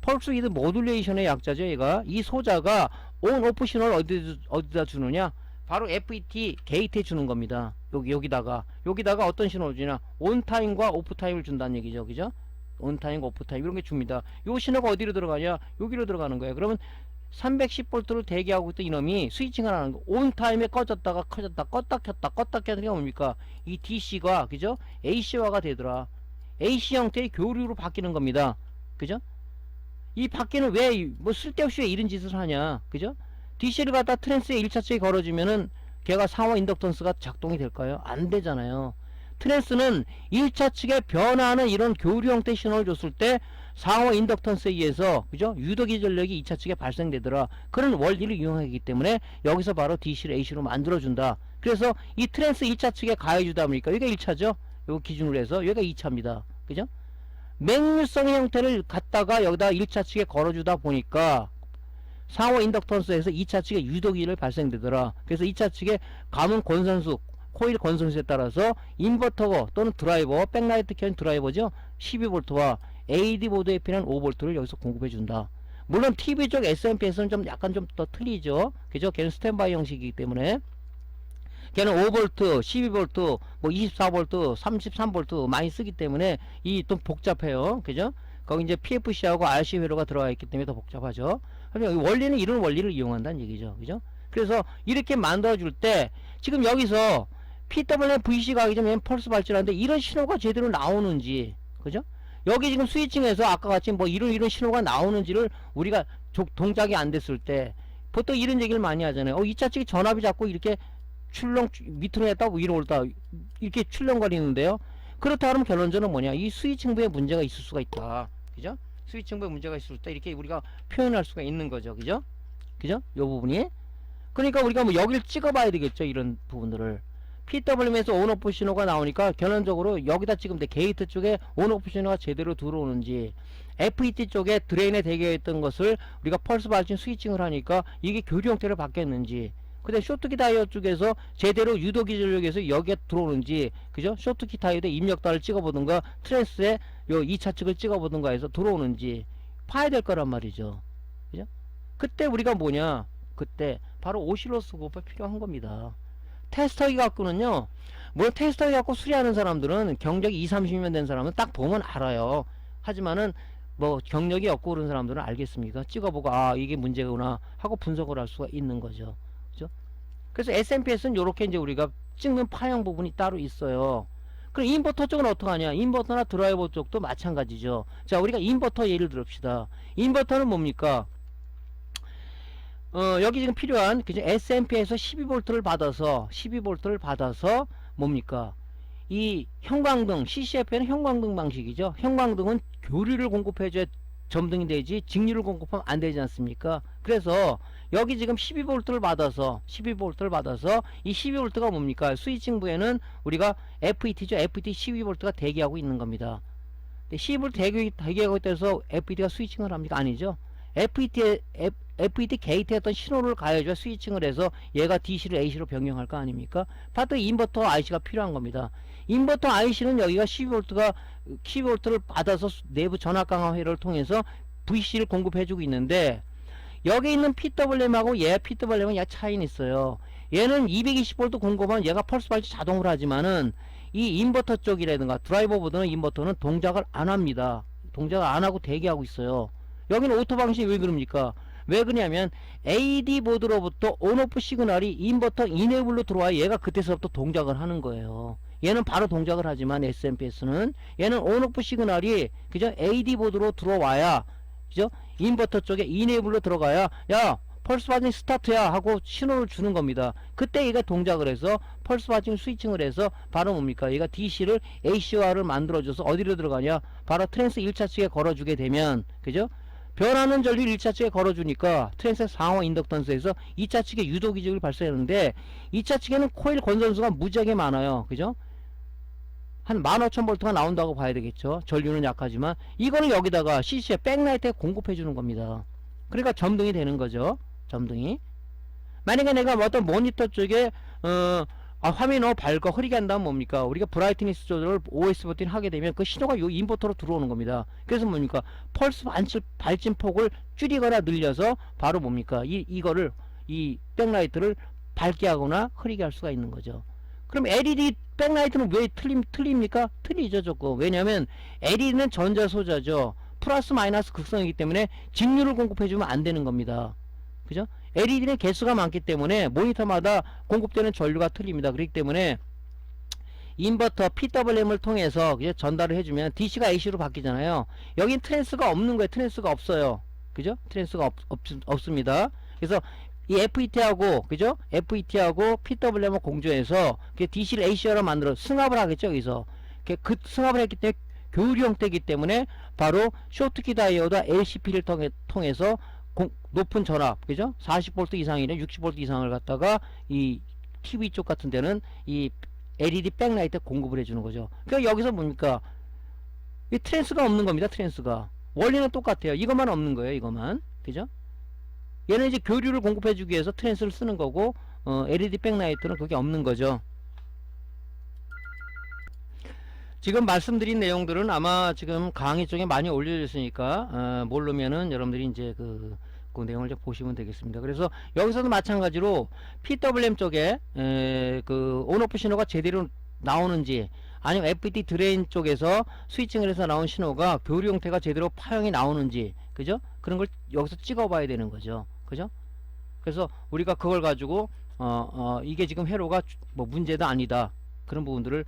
Speaker 1: 펄스 위드 모듈레이션의 약자죠. 얘가 이 소자가 온오프 신호를 어디다 주느냐? 바로 FET 게이트에 주는 겁니다. 여기다가 어떤 신호를 주냐? 온타임과 오프타임을 준다는 얘기죠. 그죠? 온타임, 오프타임 이런 게 줍니다. 요 신호가 어디로 들어가냐? 여기로 들어가는 거예요. 그러면 310V를 대기하고 있던 이놈이 스위칭을 하는 거. 온타임에 꺼졌다가 켜졌다, 껐다 켰다, 껐다 켰다가 뭡니까? 이 DC가, 그죠? AC화가 되더라. AC 형태의 교류로 바뀌는 겁니다. 그죠? 이 바뀌는 왜 뭐 쓸데없이 왜 이런 짓을 하냐? 그죠? DC를 갖다 트랜스에 1차 측에 걸어주면은 걔가 상호 인덕턴스가 작동이 될까요? 안 되잖아요. 트랜스는 1차 측에 변화하는 이런 교류 형태 신호를 줬을 때 상호 인덕턴스에 의해서, 그죠? 유도기 전력이 2차 측에 발생되더라. 그런 원리를 이용하기 때문에 여기서 바로 DC를 AC로 만들어준다. 그래서 이 트랜스 1차 측에 가해주다 보니까 여기가 1차죠? 요거 기준으로 해서 여기가 2차입니다. 그죠? 맹률성의 형태를 갖다가 여기다 1차 측에 걸어주다 보니까 상호 인덕턴스에서 2차 측에 유도기를 발생되더라. 그래서 2차 측에 가문 권선수, 코일 권선수에 따라서 인버터 또는 드라이버, 백라이트 켠 드라이버죠. 12V와 AD보드에 필요한 5V를 여기서 공급해준다. 물론 TV 쪽 SMPS는 좀 약간 좀 더 틀리죠. 그죠? 걔는 스탠바이 형식이기 때문에. 걔는 5V, 12V, 뭐 24V, 33V 많이 쓰기 때문에 이 좀 복잡해요. 그죠? 거기 이제 PFC하고 RC 회로가 들어가 있기 때문에 더 복잡하죠. 그러면 원리는 이런 원리를 이용한다는 얘기죠. 그죠? 그래서 이렇게 만들어 줄 때 지금 여기서 PWM VC 가기 전에 펄스 발전하는데 이런 신호가 제대로 나오는지, 그죠? 여기 지금 스위칭에서 아까 같이 뭐 이런 신호가 나오는지를 우리가 동작이 안 됐을 때 보통 이런 얘기를 많이 하잖아요. 2차 측이 전압이 자꾸 이렇게 출렁 밑으로 했다 위로 올다 이렇게 출렁거리는데요. 그렇다 하면 결론적으로 뭐냐? 이 스위칭부에 문제가 있을 수가 있다. 그죠? 스위칭부에 문제가 있을 때 이렇게 우리가 표현할 수가 있는 거죠. 그죠? 그죠? 요 부분이. 그러니까 우리가 뭐 여기를 찍어봐야 되겠죠. 이런 부분들을. PWM에서 온오프 신호가 나오니까 결론적으로 여기다 찍으면 돼. 게이트 쪽에 온오프 신호가 제대로 들어오는지, FET 쪽에 드레인에 대기했던 것을 우리가 펄스 발진 스위칭을 하니까 이게 교류 형태를 바뀌었는지, 근데 쇼트키 다이ode 쪽에서 제대로 유도기 전력에서 여기에 들어오는지, 그죠? 쇼트키 다이ode 입력단을 찍어보든가 트랜스에 요 2차 측을 찍어보든가 해서 들어오는지 파야 될 거란 말이죠. 그죠? 그때 우리가 뭐냐? 그때 바로 오실로스코프가 필요한 겁니다. 테스터기 갖고는요, 물론 테스터기 갖고 수리하는 사람들은 경력이 20, 30년 된 사람은 딱 보면 알아요. 하지만은 뭐 경력이 없고 그런 사람들은 알겠습니까? 찍어보고 아 이게 문제구나 하고 분석을 할 수가 있는 거죠. 그죠? 그래서 SMPS는 요렇게 이제 우리가 찍는 파형 부분이 따로 있어요. 그럼 인버터 쪽은 어떡하냐? 인버터나 드라이버 쪽도 마찬가지죠. 자, 우리가 인버터 예를 들읍시다. 인버터는 뭡니까? 여기 지금 필요한 그죠? SMP에서 12V를 받아서 뭡니까? 이 형광등, CCF에는 형광등 방식이죠. 형광등은 교류를 공급해줘야 점등이 되지 직류를 공급하면 안 되지 않습니까? 그래서 여기 지금 12V를 받아서 이 12V가 뭡니까? 스위칭부에는 우리가 FET죠. FET 12V가 대기하고 있는 겁니다. 12V 대기하고 있다고 FET가 스위칭을 합니까? 아니죠. FET 게이트에 어떤 신호를 가해줘야 스위칭을 해서 얘가 DC로 AC로 변경할 거 아닙니까? 바로 인버터 IC가 필요한 겁니다. 인버터 IC는 여기가 12V를 받아서 내부 전압 강화회로를 통해서 VC를 공급해주고 있는데 여기 있는 PWM하고 얘 PWM은 약 차이는 있어요. 얘는 220V 공급하면 얘가 펄스 발치 자동으로 하지만은 이 인버터 쪽이라든가 드라이버 보드는 인버터는 동작을 안 합니다. 동작을 안 하고 대기하고 있어요. 여기는 오토 방식이 왜 그럽니까? 왜 그러냐면 AD 보드로부터 온오프 시그널이 인버터 이네블로 들어와야 얘가 그때서부터 동작을 하는 거예요. 얘는 바로 동작을 하지만 SMPS는 얘는 온오프 시그널이 그죠? AD 보드로 들어와야 그죠? 인버터 쪽에 이네블로 들어가야 야 펄스 바징 스타트야 하고 신호를 주는 겁니다. 그때 얘가 동작을 해서 펄스 바징 스위칭을 해서 바로 뭡니까? 얘가 DC를 ACR을 만들어줘서 어디로 들어가냐? 바로 트랜스 1차 측에 걸어주게 되면 그죠? 변하는 전류를 1차 측에 걸어주니까 트랜스 상하 인덕턴스에서 2차 측에 유도 기적을 발생하는데 2차 측에는 코일 건전수가 무지하게 많아요. 그죠? 한 15,000V가 나온다고 봐야 되겠죠. 전류는 약하지만 이거는 여기다가 CC에 백라이트에 공급해주는 겁니다. 그러니까 점등이 되는 거죠. 점등이. 만약에 내가 어떤 모니터 쪽에 화면이 너무 밝고 흐리게 한다면 뭡니까? 우리가 브라이트니스 조절을 OS 버튼 하게 되면 그 신호가 요 인버터로 들어오는 겁니다. 그래서 뭡니까? 펄스 발진 폭을 줄이거나 늘려서 바로 뭡니까? 이 백라이트를 밝게 하거나 흐리게 할 수가 있는 거죠. 그럼 LED 백라이트는 왜 틀립니까? 틀리죠, 조금. 왜냐면 LED는 전자소자죠. 플러스 마이너스 극성이기 때문에 직류를 공급해주면 안 되는 겁니다. 그죠? LED는 개수가 많기 때문에 모니터마다 공급되는 전류가 틀립니다. 그렇기 때문에 인버터 PWM을 통해서 그죠? 전달을 해주면 DC가 AC로 바뀌잖아요. 여긴 트랜스가 없는 거예요. 트랜스가 없어요. 그죠? 트랜스가 없습니다. 그래서 이 FET하고 그죠? FET하고 PWM을 공조해서 DC를 AC로 만들어 승합을 하겠죠. 여기서 그 승합을 했기 때문에 교류 형태이기 때문에 바로 쇼트키 다이오드 LCP를 통해서 높은 전압, 그죠? 40V 이상이나 60V 이상을 갖다가 이 TV 쪽 같은 데는 이 LED 백라이트 공급을 해주는 거죠. 그러니까 여기서 뭡니까? 이 트랜스가 없는 겁니다. 트랜스가. 원리는 똑같아요. 이것만 없는 거예요. 이것만. 그죠? 얘는 이제 교류를 공급해주기 위해서 트랜스를 쓰는 거고, LED 백라이트는 그게 없는 거죠. 지금 말씀드린 내용들은 아마 지금 강의 쪽에 많이 올려졌으니까 모르면은 여러분들이 이제 그 내용을 좀 보시면 되겠습니다. 그래서 여기서도 마찬가지로 PWM 쪽에 그 온오프 신호가 제대로 나오는지 아니면 FET 드레인 쪽에서 스위칭을 해서 나온 신호가 교류 형태가 제대로 파형이 나오는지 그죠? 그런 걸 여기서 찍어 봐야 되는 거죠. 그죠? 그래서 우리가 그걸 가지고 이게 지금 회로가 뭐 문제다 아니다 그런 부분들을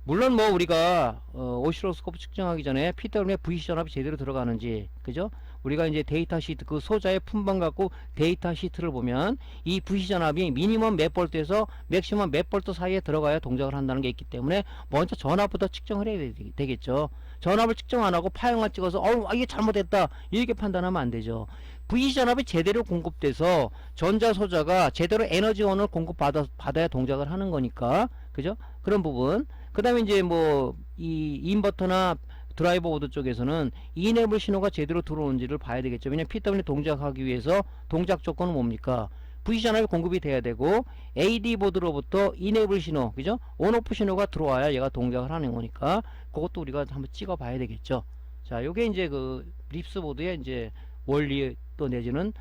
Speaker 1: 물론 뭐 우리가 오실로스코프 측정하기 전에 PWM의 VC 전압이 제대로 들어가는지 그죠? 우리가 이제 데이터 시트 그 소자의 품번 갖고 데이터 시트를 보면 이 VC 전압이 미니멈 몇 볼트에서 맥시멈 몇 볼트 사이에 들어가야 동작을 한다는 게 있기 때문에 먼저 전압부터 측정을 해야 되겠죠. 전압을 측정 안 하고 파형을 찍어서 이게 잘못됐다 이렇게 판단하면 안 되죠. VC 전압이 제대로 공급돼서 전자 소자가 제대로 에너지원을 공급받아야 동작을 하는 거니까 그죠? 그런 부분. 그 다음에 이제 뭐 이 인버터나 드라이버 보드 쪽에서는 이네블 신호가 제대로 들어오는지를 봐야 되겠죠. 왜냐면 PWM 동작하기 위해서 동작 조건은 뭡니까? VC 전압이 공급이 돼야 되고 AD 보드로부터 이네블 신호, 그죠? 온오프 신호가 들어와야 얘가 동작을 하는 거니까 그것도 우리가 한번 찍어 봐야 되겠죠. 자, 요게 이제 그 립스 보드의 이제 원리 또 내지는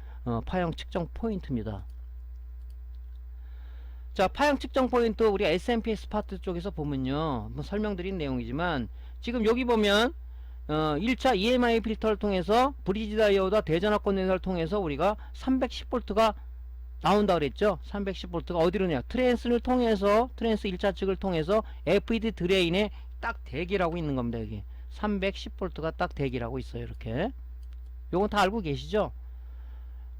Speaker 1: 파형 측정 포인트입니다. 자, 파형 측정 포인트 우리 SMPS 파트 쪽에서 보면요. 뭐 설명드린 내용이지만 지금 여기 보면 1차 EMI 필터를 통해서 브리지 다이오드와 대전압 콘덴서를 통해서 우리가 310V가 나온다 그랬죠. 310V가 어디로냐, 트랜스를 통해서, 트랜스 1차 측을 통해서 FED 드레인에 딱 대기라고 있는 겁니다. 여기 310V가 딱 대기라고 있어요. 이렇게. 요건 다 알고 계시죠?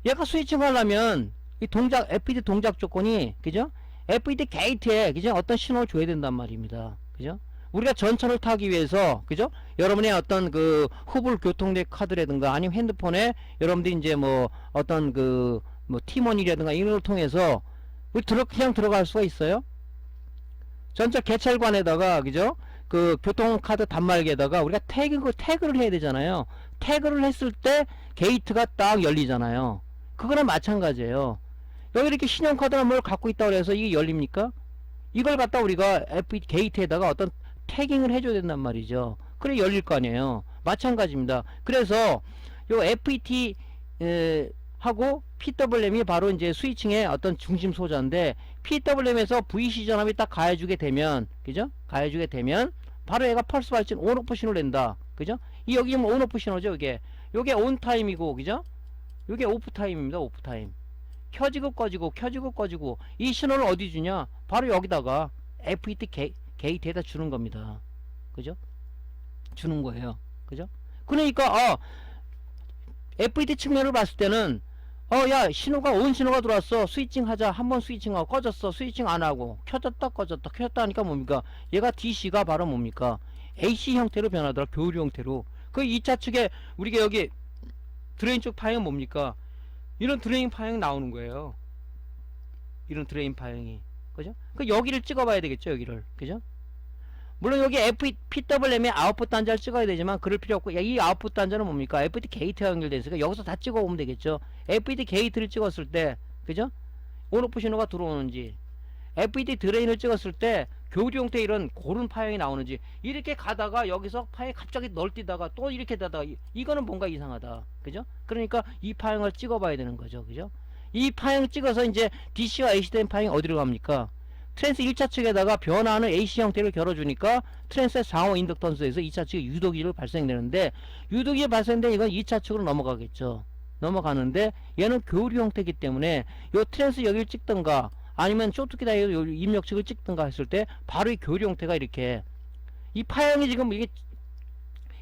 Speaker 1: 얘가 스위칭 하려면 이 동작, FED 동작 조건이, 그죠? FED 게이트에, 그죠? 어떤 신호를 줘야 된단 말입니다. 그죠? 우리가 전철을 타기 위해서, 그죠? 여러분의 어떤 그 후불 교통대 카드라든가 아니면 핸드폰에 여러분들이 이제 뭐 어떤 그 뭐 티머니라든가 이런 걸 통해서 그냥 들어갈 수가 있어요. 전철 개찰관에다가, 그죠? 그 교통카드 단말기에다가 우리가 태그를 해야 되잖아요. 태그를 했을 때 게이트가 딱 열리잖아요. 그거랑 마찬가지예요. 여기 이렇게 신용카드나 뭘 갖고 있다고 해서 이게 열립니까? 이걸 갖다 우리가 FED 게이트에다가 어떤 태깅을 해줘야 된단 말이죠. 그래 열릴 거 아니에요. 마찬가지입니다. 그래서 요 FET 하고 PWM이 바로 이제 스위칭의 어떤 중심 소자인데, PWM에서 VC 전압이 딱 가해주게 되면, 그죠? 가해주게 되면 바로 얘가 펄스 발진 온오프 신호를 낸다. 그죠? 이 여기 뭐 온오프 신호죠. 요게 온타임이고, 그죠? 요게 오프타임입니다. 오프타임. 켜지고 꺼지고 켜지고 꺼지고, 이 신호를 어디 주냐? 바로 여기다가 FET 게이트에다 주는 겁니다. 그죠? 주는 거예요. 그죠? 그러니까 FET 측면을 봤을 때는 야, 신호가 온 신호가 들어왔어. 스위칭 하자. 한번 스위칭하고 꺼졌어. 스위칭 안 하고 켜졌다 꺼졌다 켜졌다 하니까 뭡니까? 얘가 DC가 바로 뭡니까? AC 형태로 변하더라. 교류 형태로. 그 2차 측에 우리가 여기 드레인 쪽 파형은 뭡니까? 이런 드레인 파형이 나오는 거예요. 이런 드레인 파형이. 그죠? 그 여기를 찍어봐야 되겠죠. 여기를. 그죠? 물론 여기 PWM의 아웃풋 단자를 찍어야 되지만 그럴 필요 없고, 이 아웃풋 단자는 뭡니까? FET 게이트가 연결되어 있으니까 여기서 다 찍어오면 되겠죠. FET 게이트를 찍었을 때, 그죠? 온오프 신호가 들어오는지, FET 드레인을 찍었을 때 교류 형태 이런 고른 파형이 나오는지, 이렇게 가다가 여기서 파형이 갑자기 널뛰다가 또 이렇게 되다가 이거는 뭔가 이상하다. 그죠? 그러니까 이 파형을 찍어봐야 되는 거죠. 그죠? 이 파형 찍어서 이제 DC와 AC 된 파형이 어디로 갑니까? 트랜스 1차 측에다가 변화하는 AC 형태를 겨뤄주니까 트랜스의 상호 인덕턴스에서 2차 측에 유도기를 발생되는데, 유도기 발생된 이건 2차 측으로 넘어가겠죠. 넘어가는데 얘는 교류 형태이기 때문에 요 트랜스 여기를 찍든가 아니면 쇼트키 다이오드 입력 측을 찍든가 했을 때 바로 이 교류 형태가 이렇게, 이 파형이 지금 이게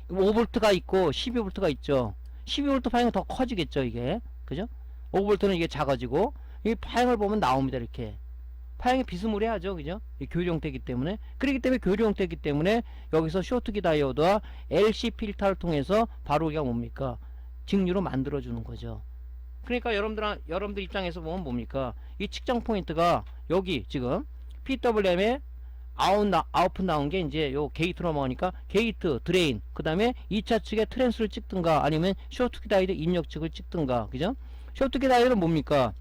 Speaker 1: 5V가 있고 12V가 있죠. 12V 파형이 더 커지겠죠. 이게. 그죠? 5V는 이게 작아지고 이 파형을 보면 나옵니다. 이렇게. 파형이 비스무리하죠. 그죠? 교류 형태이기 때문에. 그렇기 때문에 교류 형태이기 때문에 여기서 쇼트키 다이오드와 LC 필터를 통해서 바로 우리가 뭡니까? 직류로 만들어주는 거죠. 그러니까 여러분들 입장에서 보면 뭡니까? 이 측정 포인트가 여기 지금 PWM에 아웃풋 나온 게 이제 요 게이트로 넘어가니까 게이트, 드레인, 그 다음에 2차 측에 트랜스를 찍든가 아니면 쇼트키 다이오드 입력 측을 찍든가. 그죠? 쇼트키 다이오드는 뭡니까?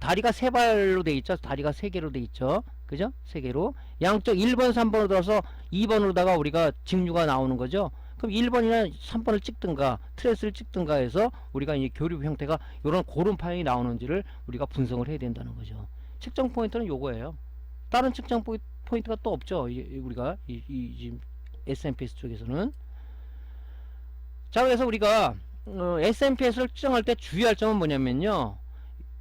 Speaker 1: 다리가 세 발로 돼 있죠. 다리가 세 개로 돼 있죠. 그죠? 세 개로. 양쪽 1번, 3번으로 들어서 2번으로다가 우리가 직류가 나오는 거죠. 그럼 1번이나 3번을 찍든가 트레스를 찍든가 해서 우리가 이 교류 형태가 이런 고른 파형이 나오는지를 우리가 분석을 해야 된다는 거죠. 측정 포인트는 요거예요. 다른 측정 포인트가 또 없죠. 우리가 지금 SMPS 쪽에서는. 자, 그래서 우리가 SMPS를 측정할 때 주의할 점은 뭐냐면요.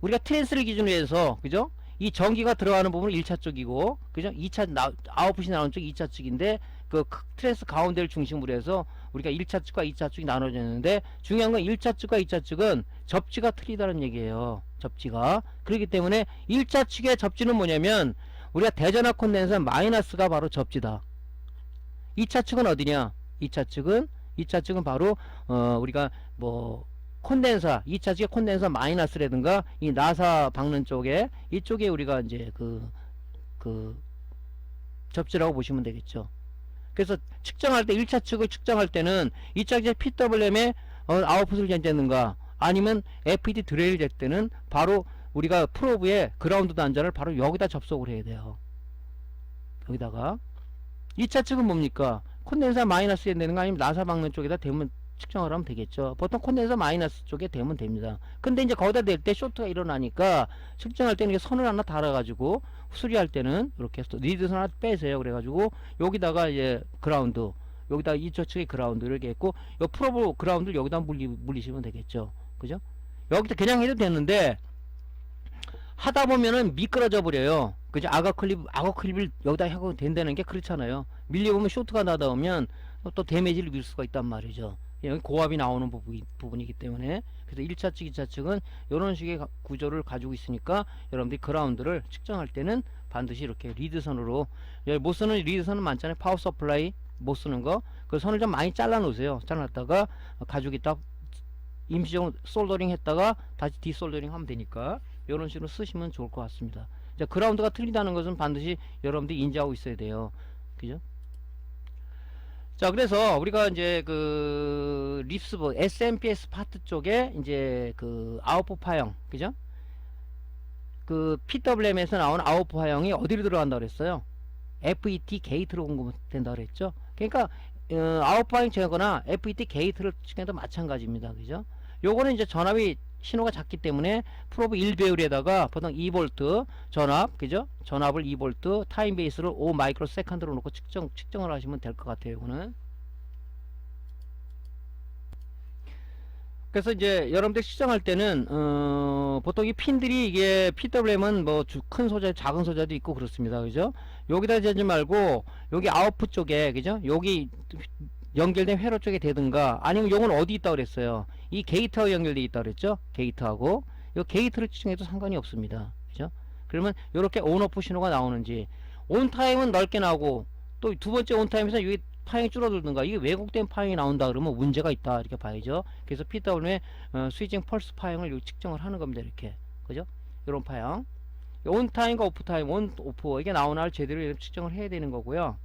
Speaker 1: 우리가 트랜스를 기준으로 해서, 그죠? 이 전기가 들어가는 부분은 1차 쪽이고, 그죠? 2차, 아웃풋이 나오는 쪽이 2차 쪽인데, 그 트랜스 가운데를 중심으로 해서 우리가 1차 쪽과 2차 쪽이 나눠져 있는데, 중요한 건 1차 쪽과 2차 쪽은 접지가 틀리다는 얘기예요. 접지가. 그렇기 때문에 1차 측의 접지는 뭐냐면, 우리가 대전압 콘덴서 마이너스가 바로 접지다. 2차 측은 어디냐? 2차 측은 바로, 우리가 뭐, 콘덴서, 2차 측의 콘덴서 마이너스라든가 이 나사 박는 쪽에 이쪽에 우리가 이제 그 접지라고 보시면 되겠죠. 그래서 측정할 때 1차 측을 측정할 때는 2차 측의 PWM에 아웃풋을 견제하는가 아니면 FET 드레일 될 때는 바로 우리가 프로브의 그라운드 단자를 바로 여기다 접속을 해야 돼요. 여기다가 2차 측은 뭡니까? 콘덴서 마이너스에 되는 거 아니면 나사 박는 쪽에다 대면 측정을 하면 되겠죠. 보통 콘덴서 마이너스 쪽에 대면 됩니다. 근데 이제 거기다 댈 때 쇼트가 일어나니까 측정할 때는 선을 하나 달아가지고 수리할 때는 이렇게 리드선 하나 빼세요. 그래가지고 여기다가 이제 그라운드, 여기다 이 저측에 그라운드를 이렇게 했고, 요 프로브 그라운드를 여기다 물리시면 되겠죠. 그죠? 여기다 그냥 해도 되는데, 하다 보면은 미끄러져 버려요. 그죠? 악어 클립을 여기다 하고 된다는 게 그렇잖아요. 밀려보면 쇼트가 나다 보면 또 데미지를 입을 수가 있단 말이죠. 여기 고압이 나오는 부분이기 때문에. 그래서 1차 측, 2차 측은 이런 식의 구조를 가지고 있으니까 여러분들이 그라운드를 측정할 때는 반드시 이렇게 리드선으로, 여기 못 쓰는 리드선은 많잖아요. 파워 서플라이 못 쓰는 거. 그 선을 좀 많이 잘라 놓으세요. 잘랐다가 가죽이 딱 임시적으로 솔더링 했다가 다시 디솔더링 하면 되니까 이런 식으로 쓰시면 좋을 것 같습니다. 자, 그라운드가 틀리다는 것은 반드시 여러분들이 인지하고 있어야 돼요. 그죠? 자, 그래서 우리가 이제 그 립스버 SMPS 파트 쪽에 이제 그 아웃풋 파형, 그죠? 그 PWM에서 나온 아웃풋 파형이 어디로 들어간다 그랬어요? FET 게이트로 공급된다 그랬죠? 그러니까 아웃풋 파형 제거나 FET 게이트를 측정해도 마찬가지입니다. 그죠? 요거는 이제 전압이 신호가 작기 때문에 프로브 1배율에다가 보통 2V 전압, 그죠? 전압을 2V, 타임 베이스를 5 마이크로 세컨드로 놓고 측정을 하시면 될 것 같아요. 이거는. 그래서 이제 여러분들 측정할 때는 보통 이 핀들이, 이게 PWM은 뭐 큰 소재, 작은 소재도 있고 그렇습니다. 그죠? 여기다 재지 말고 여기 아웃풋 쪽에, 그죠? 여기 연결된 회로 쪽에 되든가, 아니면 요건 어디 있다 그랬어요? 이 게이트하고 연결되어 있다 그랬죠? 게이트하고. 요 게이트를 측정해도 상관이 없습니다. 그죠? 그러면 요렇게 온오프 신호가 나오는지, 온타임은 넓게 나오고, 또 두 번째 온타임에서 여기 파형이 줄어들든가, 이게 왜곡된 파형이 나온다 그러면 문제가 있다, 이렇게 봐야죠. 그래서 PWM의 스위칭 펄스 파형을 요 측정을 하는 겁니다. 이렇게. 그죠? 요런 파형. 온타임과 오프타임, 온, 오프, 이게 나오나 를 제대로 측정을 해야 되는 거고요.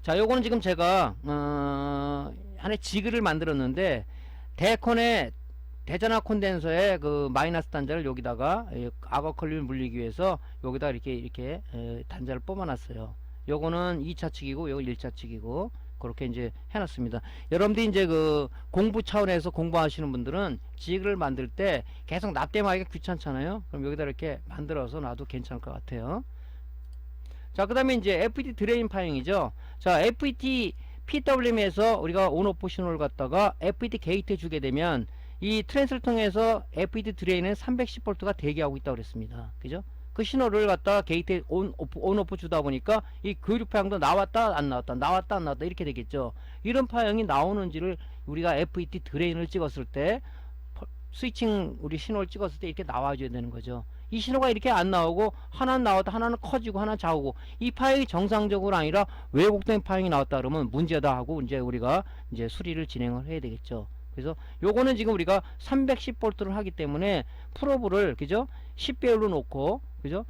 Speaker 1: 자, 요거는 지금 제가 하나의 지그를 만들었는데, 대콘의 대전압 콘덴서의 그 마이너스 단자를 여기다가 악어 클립을 물리기 위해서 여기다 이렇게 단자를 뽑아놨어요. 요거는 2차 측이고 요거 1차 측이고 그렇게 이제 해놨습니다. 여러분들이 이제 그 공부 차원에서 공부하시는 분들은 지그를 만들 때 계속 납땜하기가 귀찮잖아요. 그럼 여기다 이렇게 만들어서 놔도 괜찮을 것 같아요. 자, 그 다음에 이제 FET 드레인 파형이죠. 자, FET PWM에서 우리가 온오프 신호를 갖다가 FET 게이트에 주게 되면 이 트랜스를 통해서 FET 드레인은 310V가 대기하고 있다고 그랬습니다. 그죠? 그 신호를 갖다가 게이트에 온오프 주다 보니까 이 교류 파형도 나왔다 안 나왔다, 나왔다 안 나왔다 이렇게 되겠죠. 이런 파형이 나오는지를 우리가 FET 드레인을 찍었을 때, 스위칭 우리 신호를 찍었을 때 이렇게 나와줘야 되는 거죠. 이 신호가 이렇게 안 나오고 하나는 나왔다, 하나는 커지고 하나는 작고, 이 파형이 정상적으로 아니라 왜곡된 파형이 나왔다 그러면 문제다 하고 이제 우리가 이제 수리를 진행을 해야 되겠죠. 그래서 요거는 지금 우리가 310V를 하기 때문에 프로브를, 그죠? 10배율로 놓고, 그죠?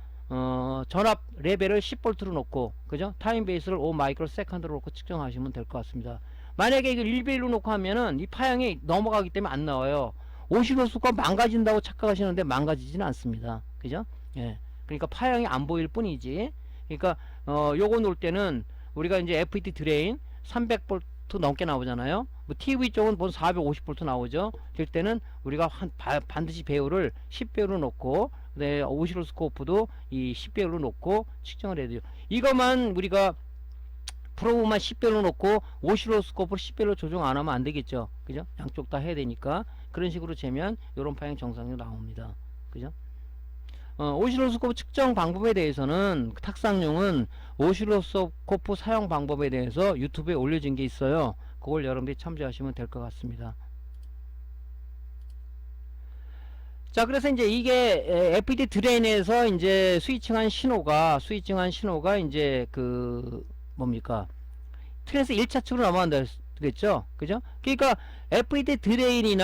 Speaker 1: 전압 레벨을 10V로 놓고, 그죠? 타임 베이스를 5 마이크로 세컨드로 놓고 측정하시면 될 것 같습니다. 만약에 이걸 1배율로 놓고 하면은 이 파형이 넘어가기 때문에 안 나와요. 오실로스코프가 망가진다고 착각하시는데 망가지지는 않습니다. 그죠? 예. 그러니까 파형이 안 보일 뿐이지. 그러니까 요거 놓을 때는 우리가 이제 FET 드레인 300V 넘게 나오잖아요. 뭐 TV 쪽은 보통 450V 나오죠. 그럴 때는 우리가 반드시 배율을 10배율로 놓고, 네, 오실로스코프도 이 10배율로 놓고 측정을 해야 돼요. 이것만 우리가 프로브만 10배율로 놓고 오실로스코프를 10배율로 조정 안 하면 안 되겠죠. 그죠? 양쪽 다 해야 되니까. 그런 식으로 재면 이런 파형 정상적으로 나옵니다. 그죠? 오실로스코프 측정 방법에 대해서는, 탁상용은 오실로스코프 사용 방법에 대해서 유튜브에 올려진 게 있어요. 그걸 여러분들이 참조하시면 될 것 같습니다. 자, 그래서 이제 이게 FET 드레인에서 이제 스위칭한 신호가 이제 그 뭡니까? 트랜스 1차 측으로 넘어간다 그랬죠? 그죠? 그러니까 FET 드레인이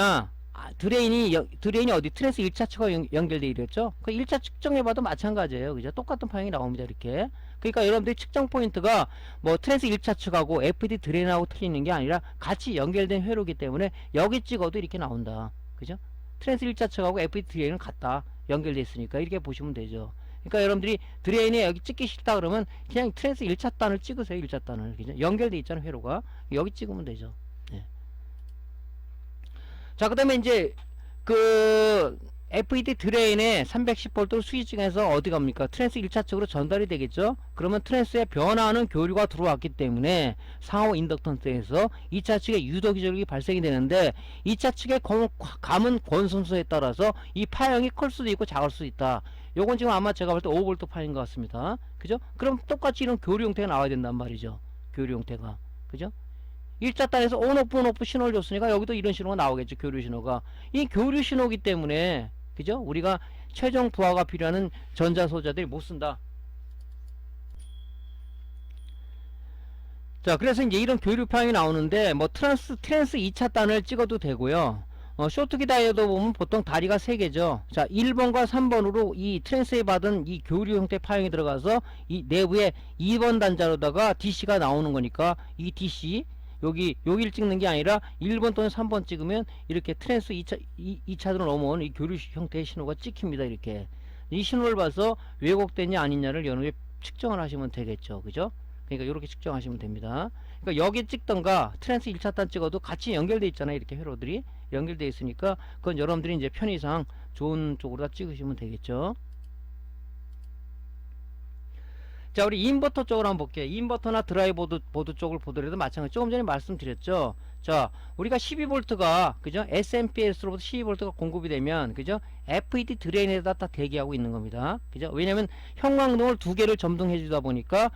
Speaker 1: 어디 트랜스 1차 측과 연결되어 있죠? 그 1차 측정해봐도 마찬가지예요. 그죠? 똑같은 파형이 나옵니다. 이렇게. 그러니까 여러분들이 측정 포인트가 뭐 트랜스 1차 측하고 FET 드레인하고 틀리는 게 아니라 같이 연결된 회로이기 때문에 여기 찍어도 이렇게 나온다. 그죠? 트랜스 1차 측하고 FET 드레인은 같다. 연결되어 있으니까 이렇게 보시면 되죠. 그러니까 여러분들이 드레인에 여기 찍기 싫다 그러면 그냥 트랜스 1차 단을 찍으세요. 1차 단을. 그죠? 연결되어 있잖아요. 회로가. 여기 찍으면 되죠. 네. 자, 그 다음에 이제 그 FET 드레인에 310V 스위칭해서 어디 갑니까? 트랜스 1차 측으로 전달이 되겠죠? 그러면 트랜스에 변화하는 교류가 들어왔기 때문에 상호 인덕턴스에서 2차 측에 유도 기절이 발생이 되는데 2차 측의 감은 권순서에 따라서 이 파형이 클 수도 있고 작을 수도 있다. 요건 지금 아마 제가 볼 때 5V 파인 것 같습니다. 그죠? 그럼 똑같이 이런 교류 형태가 나와야 된단 말이죠. 교류 형태가. 그죠? 1차 단에서 온오프 신호를 줬으니까 여기도 이런 신호가 나오겠죠. 교류 신호가. 이 교류 신호기 때문에 그죠? 우리가 최종 부하가 필요한 전자소자들이 못 쓴다. 자, 그래서 이제 이런 교류 파형이 나오는데 뭐 트랜스 2차 단을 찍어도 되고요. 쇼트키 다이어도 보면 보통 다리가 3개죠. 자, 1번과 3번으로 이 트랜스에 받은 이 교류 형태 파형이 들어가서 이 내부에 2번 단자로다가 DC가 나오는 거니까 이 DC 여기를 찍는 게 아니라 1번 또는 3번 찍으면 이렇게 트랜스 2차로 넘어온 이 교류 형태의 신호가 찍힙니다. 이렇게 이 신호를 봐서 왜곡됐냐 아니냐를 여러분이 측정을 하시면 되겠죠. 그죠? 그러니까 이렇게 측정하시면 됩니다. 그러니까 여기 찍던가 트랜스 1차단 찍어도 같이 연결되어 있잖아요. 이렇게 회로들이 연결되어 있으니까 그건 여러분들이 이제 편의상 좋은 쪽으로 다 찍으시면 되겠죠. 자, 우리 인버터 쪽으로 한번 볼게요. 인버터나 드라이브 보드 쪽을 보더라도 마찬가지. 조금 전에 말씀드렸죠. 자, 우리가 12V가 그죠? SMPS로부터 12V가 공급이 되면 그죠? FET 드레인에다 다 대기하고 있는 겁니다. 그죠? 왜냐면 형광등을 2개를 점등해 주다 보니까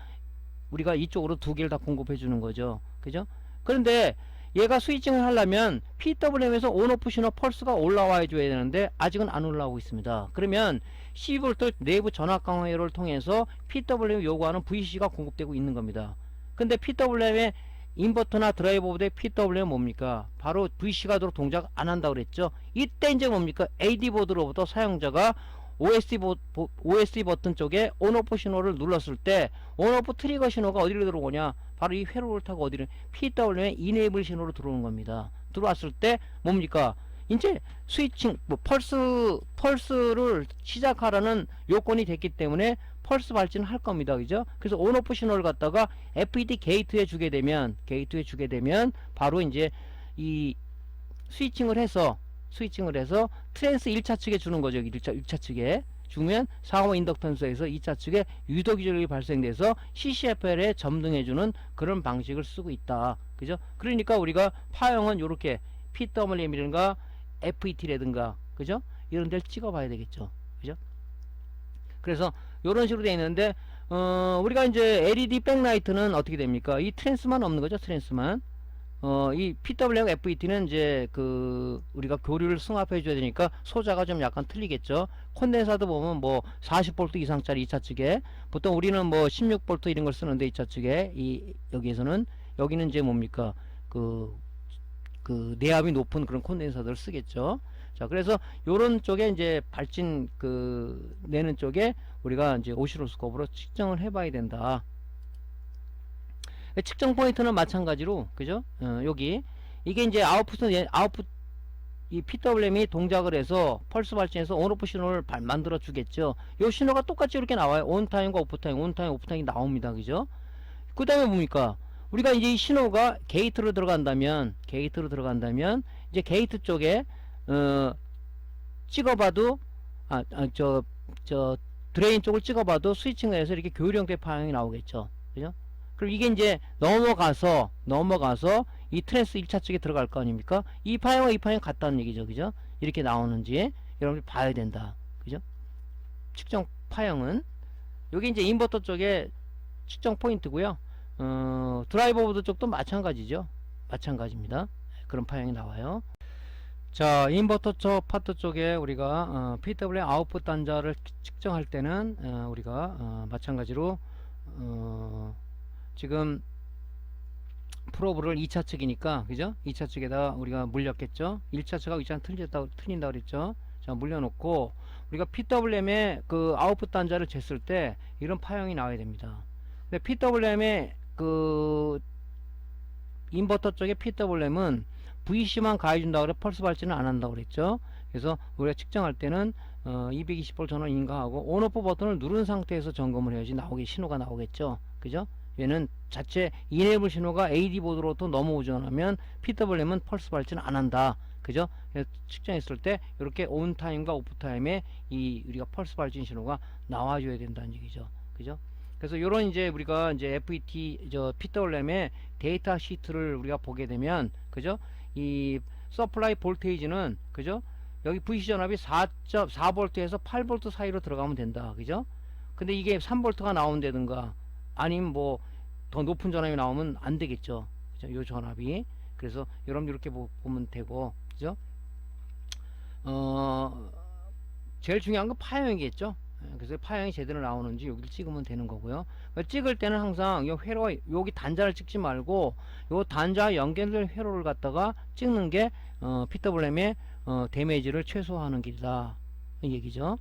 Speaker 1: 우리가 이쪽으로 2개를 다 공급해 주는 거죠. 그죠? 그런데 얘가 스위칭을 하려면 PWM에서 온오프 신호 펄스가 올라와 줘야 되는데 아직은 안 올라오고 있습니다. 그러면 12V 내부 전압 강화회로를 통해서 PWM 요구하는 VC가 공급되고 있는 겁니다. 근데 PWM의 인버터나 드라이버보드의 PWM 뭡니까? 바로 VC가 도록 동작 안 한다고 그랬죠. 이때 이제 뭡니까? AD 보드로부터 사용자가 OSD 버튼 쪽에 온오프 신호를 눌렀을 때 온오프 트리거 신호가 어디로 들어오냐? 바로 이 회로를 타고 어디를 PWM의 이네이블 신호로 들어오는 겁니다. 들어왔을 때 뭡니까? 이제 스위칭 펄스를 시작하라는 요건이 됐기 때문에 펄스 발진을 할 겁니다. 그죠? 그래서 온오프 신호를 갖다가 FET 게이트에 주게 되면 바로 이제 이 스위칭을 해서 트랜스 1차 측에 주는 거죠. 1차 측에 주면 상호 인덕턴스에서 2차 측에 유도 기절이 발생돼서 CCFL에 점등해주는 그런 방식을 쓰고 있다. 그죠? 그러니까 우리가 파형은 요렇게 PWM이라든가 FET라든가 그죠? 이런 데를 찍어 봐야 되겠죠. 그죠? 그래서 요런 식으로 되어 있는데 우리가 이제 LED 백라이트는 어떻게 됩니까? 이 트랜스만 없는 거죠. 트랜스만. 이 PWM FET는 이제 우리가 교류를 승합해 줘야 되니까 소자가 좀 약간 틀리겠죠. 콘덴사도 보면 뭐 40V 이상짜리 2차 측에 보통 우리는 뭐 16V 이런 걸 쓰는데 2차 측에 여기에서는 여기는 이제 뭡니까? 내압이 높은 그런 콘덴사들을 쓰겠죠. 자, 그래서 요런 쪽에 이제 발진 내는 쪽에 우리가 이제 오시로스코프로 측정을 해 봐야 된다. 측정 포인트는 마찬가지로 그죠? 여기 이게 이제 아웃풋 이 PWM이 동작을 해서 펄스 발진해서 온오프 신호를 만들어 주겠죠. 요 신호가 똑같이 이렇게 나와요. 온타임과 오프타임, 오프타임이 나옵니다. 그죠? 그 다음에 뭡니까? 우리가 이제 이 신호가 게이트로 들어간다면 이제 게이트 쪽에 찍어봐도 드레인 쪽을 찍어봐도 스위칭을 해서 이렇게 교류 형태 파형이 나오겠죠. 그죠? 그럼 이게 이제 넘어가서 이 트랜스 1차 측에 들어갈 거 아닙니까? 이 파형과 이 파형 같다는 얘기죠. 그죠? 이렇게 나오는지 여러분이 봐야 된다. 그죠? 측정 파형은 여기 이제 인버터 쪽에 측정 포인트고요. 드라이버 보드 쪽도 마찬가지죠. 마찬가지입니다. 그런 파형이 나와요. 자, 인버터 쪽 파트 쪽에 우리가 PWM 아웃풋 단자를 측정할 때는 우리가 마찬가지로 지금 프로브를 2차 측이니까 그죠? 2차 측에다 우리가 물렸겠죠? 1차 측하고 2차는 틀린다 그랬죠? 자, 물려놓고 우리가 PWM의 아웃풋 단자를 쟀을 때 이런 파형이 나와야 됩니다. 근데 PWM의 인버터 쪽의 PWM은 VC만 가해준다 그래 펄스 발진을 안 한다고 그랬죠? 그래서 우리가 측정할 때는 220V 전원 인가하고 온오프 버튼을 누른 상태에서 점검을 해야지 신호가 나오겠죠? 그죠? 얘는 자체 이네이블 신호가 AD 보드로부터 넘어오지 않으면 PWM은 펄스 발진을 안 한다. 그죠? 그래서 측정했을 때 이렇게 온 타임과 오프 타임에 이 우리가 펄스 발진 신호가 나와줘야 된다는 얘기죠. 그죠? 그래서 요런 이제 우리가 이제 FET 저 PWM의 데이터 시트를 우리가 보게 되면 그죠? 이 서플라이 볼테이지는 그죠? 여기 VC 전압이 4.4V에서 8V 사이로 들어가면 된다. 그죠? 근데 이게 3V가 나온다든가 아니면 뭐 더 높은 전압이 나오면 안 되겠죠. 그죠? 요 전압이. 그래서 여러분 이렇게 보면 되고. 그죠? 제일 중요한 건 파형이겠죠. 그래서 파형이 제대로 나오는지 여기를 찍으면 되는 거고요. 찍을 때는 항상 요 회로 여기 단자를 찍지 말고 요 단자 연결된 회로를 갖다가 찍는 게 PWM의 데미지를 최소화하는 길이다 이 얘기죠.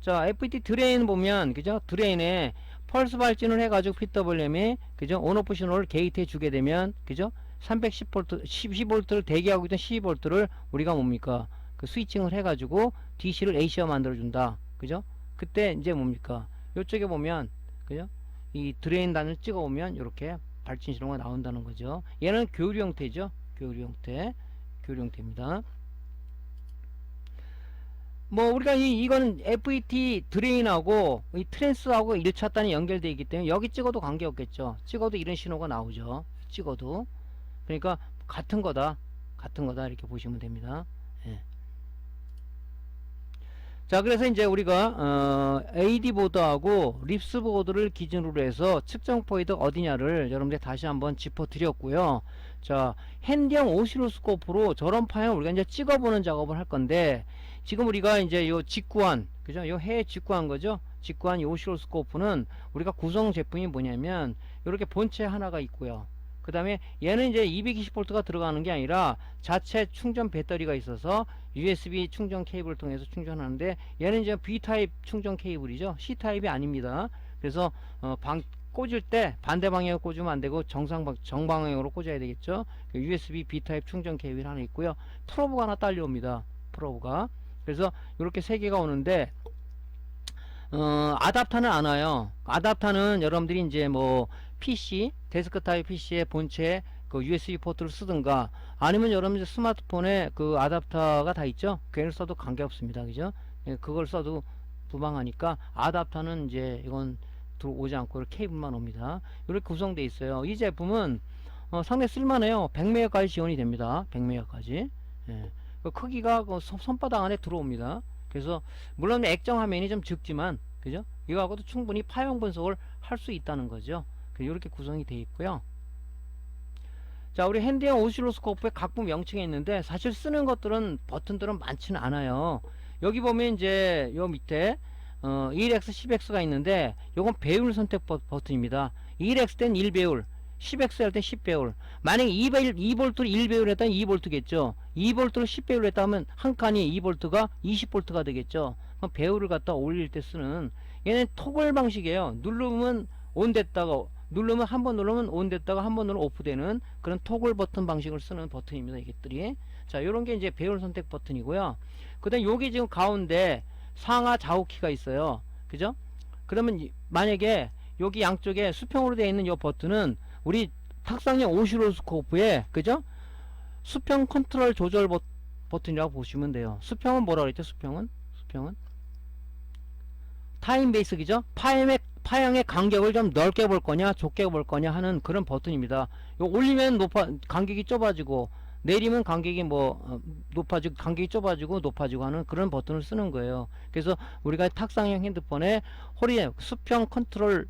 Speaker 1: 자, FET 드레인 보면 그죠? 드레인에 펄스 발진을 해가지고 PWM에 그죠? 온오프 신호를 게이트에 주게 되면 그죠? 310V 12V를 대기하고 있던 12V를 우리가 뭡니까? 그 스위칭을 해가지고 DC를 AC로 만들어준다. 그죠? 그때 이제 뭡니까? 요쪽에 보면, 그죠? 이 드레인 단을 찍어 보면 이렇게 발진 신호가 나온다는 거죠. 얘는 교류 형태죠. 교류 형태. 교류 형태입니다. 뭐 우리가 이거는 FET 드레인하고 이 트랜스하고 1차 단이 연결되어 있기 때문에 여기 찍어도 관계없겠죠. 찍어도 이런 신호가 나오죠. 찍어도. 그러니까 같은 거다. 같은 거다. 이렇게 보시면 됩니다. 예. 자, 그래서 이제 우리가 AD 보드하고 립스 보드를 기준으로 해서 측정 포인트 어디냐를 여러분들 다시 한번 짚어 드렸고요. 자, 핸디형 오실로스코프로 저런 파형을 우리가 이제 찍어보는 작업을 할 건데, 지금 우리가 이제 요 직구한, 그죠? 요 해에 직구한 거죠? 직구한 이 오실로스코프는 우리가 구성 제품이 뭐냐면, 이렇게 본체 하나가 있고요. 그 다음에 얘는 이제 220V가 들어가는 게 아니라 자체 충전 배터리가 있어서 USB 충전 케이블을 통해서 충전하는데, 얘는 이제 B타입 충전 케이블이죠. C타입이 아닙니다. 그래서 꽂을 때 반대 방향으로 꽂으면 안 되고 정방향으로 꽂아야 되겠죠. USB B타입 충전 케이블 하나 있고요. 프로브가 하나 딸려옵니다. 프로브가. 그래서 이렇게 세 개가 오는데 아답터는 안 와요. 아답터는 여러분들이 이제 뭐 PC, 데스크탑 PC의 본체에 그 USB 포트를 쓰든가 아니면 여러분들 스마트폰에 그 아답터가 다 있죠. 걔를 써도 관계없습니다. 그죠? 그걸 써도 무방하니까 아답터는 이제 이건 들어오지 않고 이렇게 케이블만 옵니다. 이렇게 구성되어 있어요. 이 제품은 상당히 쓸만해요. 100메가까지 지원이 됩니다. 100메가까지. 예. 그 크기가 그 손바닥 안에 들어옵니다. 그래서 물론 액정 화면이 좀 적지만 그죠? 이거하고도 충분히 파형 분석을 할 수 있다는 거죠. 이렇게 구성이 되어 있고요. 자, 우리 핸디형 오실로스코프의 각부 명칭이 있는데 사실 쓰는 것들은 버튼들은 많지는 않아요. 여기 보면 이제 요 밑에 1X, 10X가 있는데 요건 배율 선택 버튼입니다. 1X 땐 1배율, 10X 할 때 10배율. 만약에 2V를 1배율 했다면 2V겠죠. 2V를 10배율 했다면 한 칸이 2V가 20V가 되겠죠. 그럼 배율을 갖다 올릴 때 쓰는 얘는 토글 방식이에요. 누르면 온 됐다가 누르면 한 번 누르면 온 됐다가 한 번 누르면 오프 되는 그런 토글 버튼 방식을 쓰는 버튼입니다. 이것들이. 자, 요런 게 이제 배율 선택 버튼이고요. 그 다음 요게 지금 가운데 상하 좌우 키가 있어요. 그죠? 그러면 만약에 여기 양쪽에 수평으로 되어 있는 요 버튼은 우리 탁상형 오실로스코프에 그죠? 수평 컨트롤 조절 버튼이라고 보시면 돼요. 수평은 뭐라 그랬죠? 수평은 타임 베이스 그죠? 파형의 간격을 좀 넓게 볼 거냐 좁게 볼 거냐 하는 그런 버튼입니다. 요 올리면 간격이 좁아지고 내리면 간격이 높아지고 간격이 좁아지고 높아지고 하는 그런 버튼을 쓰는 거예요. 그래서 우리가 탁상형 핸드폰에 수평 컨트롤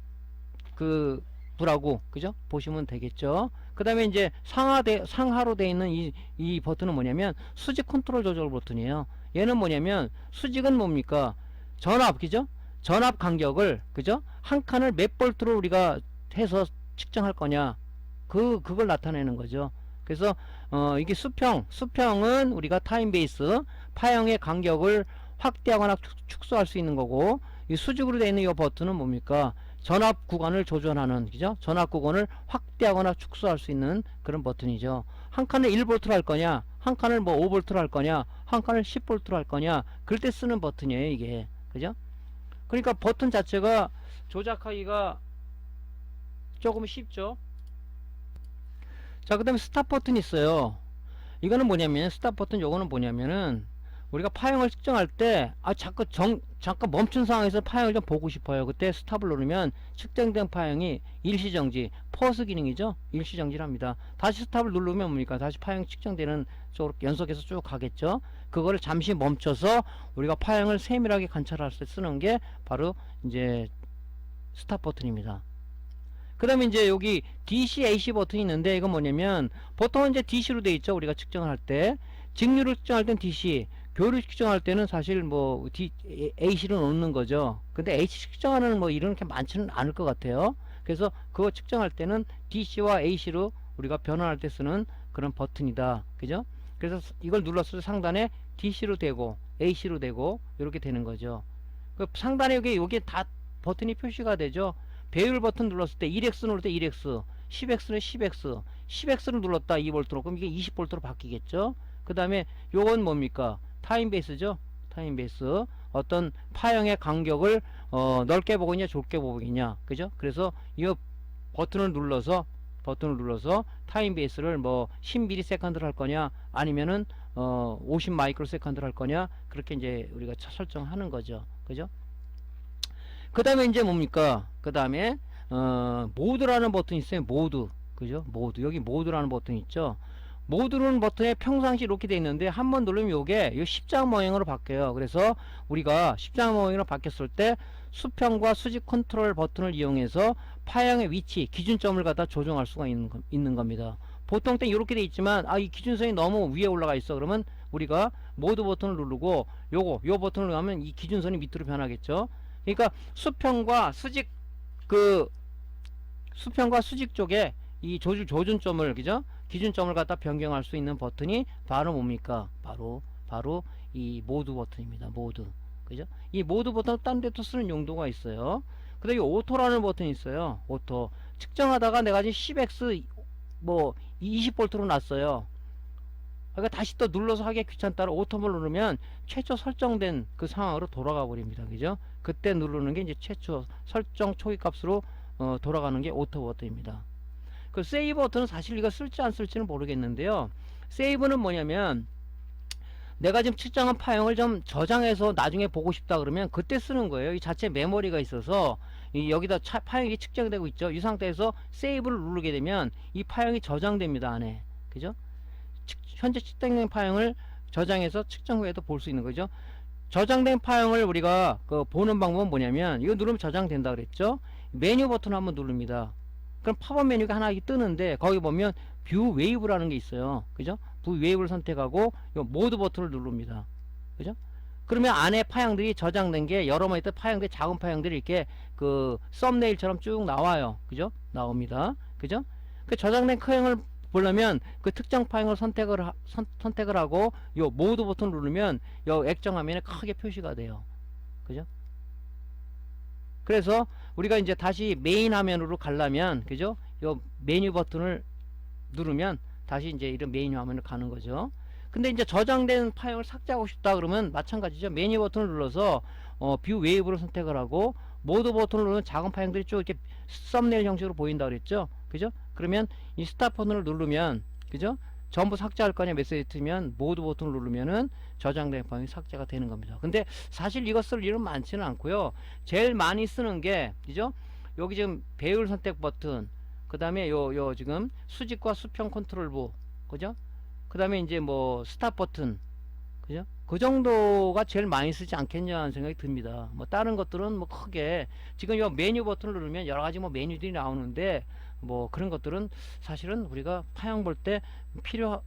Speaker 1: 부라고 그죠? 보시면 되겠죠. 그 다음에 이제 상하로 되어 있는 이 버튼은 뭐냐면 수직 컨트롤 조절 버튼이에요. 얘는 뭐냐면 수직은 뭡니까? 전압 그죠? 전압 간격을 그죠? 한 칸을 몇 볼트로 우리가 해서 측정할 거냐 그걸 나타내는 거죠. 그래서 이게 수평은 우리가 타임 베이스 파형의 간격을 확대하거나 축소할 수 있는 거고, 이 수직으로 되어 있는 이 버튼은 뭡니까? 전압 구간을 조절하는 그죠? 전압 구간을 확대하거나 축소할 수 있는 그런 버튼이죠. 한 칸을 1볼트로 할 거냐, 한 칸을 5볼트로 할 거냐, 한 칸을 10볼트로 할 거냐, 그럴 때 쓰는 버튼이에요, 이게. 그죠? 그러니까 버튼 자체가 조작하기가 조금 쉽죠. 자, 그 다음에 스탑 버튼이 있어요. 이거는 뭐냐면 스탑 버튼 요거는 뭐냐면은 우리가 파형을 측정할 때 잠깐 멈춘 상황에서 파형을 좀 보고 싶어요. 그때 스탑을 누르면 측정된 파형이 일시정지, 퍼스 기능이죠. 일시정지를 합니다. 다시 스탑을 누르면 뭡니까? 다시 파형 측정되는 쪽으로 연속해서 쭉 가겠죠. 그거를 잠시 멈춰서 우리가 파형을 세밀하게 관찰할 때 쓰는 게 바로 이제 스탑 버튼입니다. 그 다음에 이제 여기 DC, AC 버튼이 있는데 이건 뭐냐면 보통은 이제 DC로 돼 있죠. 우리가 측정을 할 때 직류를 측정할 땐 DC, 교류를 측정할 때는 사실 뭐 AC로 놓는 거죠. 근데 AC 측정하는 뭐 이런 게 많지는 않을 것 같아요. 그래서 그거 측정할 때는 DC와 AC로 우리가 변환할 때 쓰는 그런 버튼이다. 그죠? 그래서 이걸 눌렀을 때 상단에 DC로 되고 AC로 되고 이렇게 되는 거죠. 그 상단에 여기 다 버튼이 표시가 되죠. 배율 버튼 눌렀을 때 1X 누를 때 1X, 10X는 10X, 10X를 눌렀다 2V로 그럼 이게 20V로 바뀌겠죠. 그 다음에 요건 뭡니까? 타임 베이스죠. 타임 베이스. 어떤 파형의 간격을 넓게 보겠냐 좁게 보겠냐, 그죠? 그래서 이 버튼을 눌러서 타임 베이스를 뭐 10ms 할 거냐 아니면은 50 마이크로세컨드를 할 거냐, 그렇게 이제 우리가 설정하는 거죠. 그죠? 그 다음에 이제 뭡니까? 그 다음에 모드라는 버튼이 있어요. 모드. 그죠? 모드. 여기 모드라는 버튼 있죠. 모드는 버튼에 평상시 이렇게 돼 있는데 한번 누르면 요게 십자가 모양으로 바뀌어요. 그래서 우리가 십자가 모양으로 바뀌었을 때 수평과 수직 컨트롤 버튼을 이용해서 파형의 위치, 기준점을 갖다 조정할 수가 있는 겁니다. 보통 때 이렇게 돼 있지만 이 기준선이 너무 위에 올라가 있어. 그러면 우리가 모드 버튼을 누르고 요 버튼을 누르면 이 기준선이 밑으로 변하겠죠. 그러니까 수평과 수직 쪽에 이 조준점을, 그죠? 기준점을 갖다 변경할 수 있는 버튼이 바로 뭡니까? 바로 이 모드 버튼입니다. 모드. 그죠? 이 모드 버튼 딴 데도 쓰는 용도가 있어요. 그 다음에 오토라는 버튼이 있어요. 오토. 측정하다가 내가 지금 10X 뭐 20V로 놨어요. 그러니까 다시 또 눌러서 하기 귀찮다라 오토를 누르면 최초 설정된 그 상황으로 돌아가 버립니다. 그죠? 그때 누르는 게 이제 최초 설정 초기 값으로 돌아가는 게 오토 버튼입니다. 그 세이브 버튼은 사실 이거 쓸지 안 쓸지는 모르겠는데요. 세이브는 뭐냐면 내가 지금 측정한 파형을 좀 저장해서 나중에 보고 싶다 그러면 그때 쓰는 거예요. 이 자체 메모리가 있어서 여기다 파형이 측정되고 있죠. 이 상태에서 세이브를 누르게 되면 이 파형이 저장됩니다. 안에. 그죠? 현재 측정된 파형을 저장해서 측정 후에도 볼 수 있는 거죠. 저장된 파형을 우리가 보는 방법은 뭐냐면 이거 누르면 저장된다 그랬죠. 메뉴 버튼 한번 누릅니다. 그럼 팝업 메뉴가 하나 뜨는데 거기 보면 뷰 웨이브라는 게 있어요. 그죠? 뷰 웨이브를 선택하고 요 모드 버튼을 누릅니다. 그죠? 그러면 안에 파형들이 저장된 게 여러 번 있던 파형들, 작은 파형들이 이렇게 그 썸네일처럼 쭉 나와요. 그죠? 나옵니다. 그죠? 그 저장된 파형을 보려면 그 특정 파형을 선택을 하고 요 모드 버튼을 누르면 요 액정 화면에 크게 표시가 돼요. 그죠? 그래서 우리가 이제 다시 메인 화면으로 가려면, 그죠? 요 메뉴 버튼을 누르면 다시 이제 이런 메인 화면으로 가는 거죠. 근데 이제 저장된 파형을 삭제하고 싶다 그러면 마찬가지죠. 메뉴 버튼을 눌러서 뷰 웨이브를 선택을 하고 모드 버튼을 누르면 작은 파형들이 쭉 이렇게 썸네일 형식으로 보인다 그랬죠. 그죠? 그러면 이 스탑 버튼을 누르면, 그죠? 전부 삭제할 거냐 메시지 뜨면 모드 버튼을 누르면은 저장된 파형이 삭제가 되는 겁니다. 근데 사실 이거 쓸 일은 많지는 않고요. 제일 많이 쓰는 게, 그죠? 여기 지금 배율 선택 버튼, 그 다음에 요 지금 수직과 수평 컨트롤부, 그죠? 그 다음에 이제 뭐 스탑 버튼, 그죠? 그 정도가 제일 많이 쓰지 않겠냐는 생각이 듭니다. 뭐 다른 것들은 뭐 크게 지금 요 메뉴 버튼을 누르면 여러 가지 뭐 메뉴들이 나오는데 뭐 그런 것들은 사실은 우리가 파형 볼 때 필요가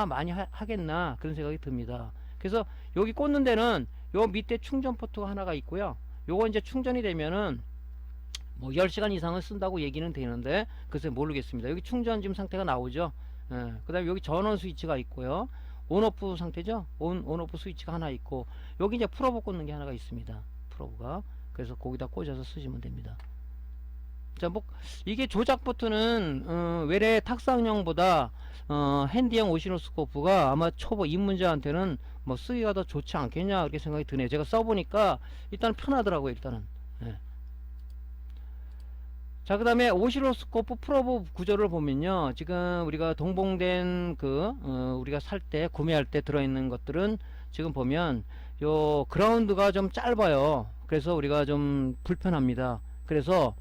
Speaker 1: 많이 하겠나 그런 생각이 듭니다. 그래서 여기 꽂는 데는 요 밑에 충전 포트가 하나가 있고요. 요거 이제 충전이 되면은 뭐 10시간 이상은 쓴다고 얘기는 되는데 글쎄 모르겠습니다. 여기 충전 지금 상태가 나오죠. 그 다음에 여기 전원 스위치가 있고요. 온오프 상태죠. 온오프 스위치가 하나 있고 여기 이제 프로브 꽂는 게 하나가 있습니다. 프로브가. 그래서 거기다 꽂아서 쓰시면 됩니다. 자, 뭐 이게 조작 버튼은 외래 탁상용보다 핸디형 오시로스코프가 아마 초보 입문자한테는 뭐 쓰기가 더 좋지 않겠냐 그렇게 생각이 드네요. 제가 써보니까 일단 편하더라고요. 일단은. 예. 자, 그 다음에 오실로스코프 프로브 구조를 보면요, 지금 우리가 동봉된 우리가 살 때 구매할 때 들어있는 것들은 지금 보면 요 그라운드가 좀 짧아요. 그래서 우리가 좀 불편합니다. 그래서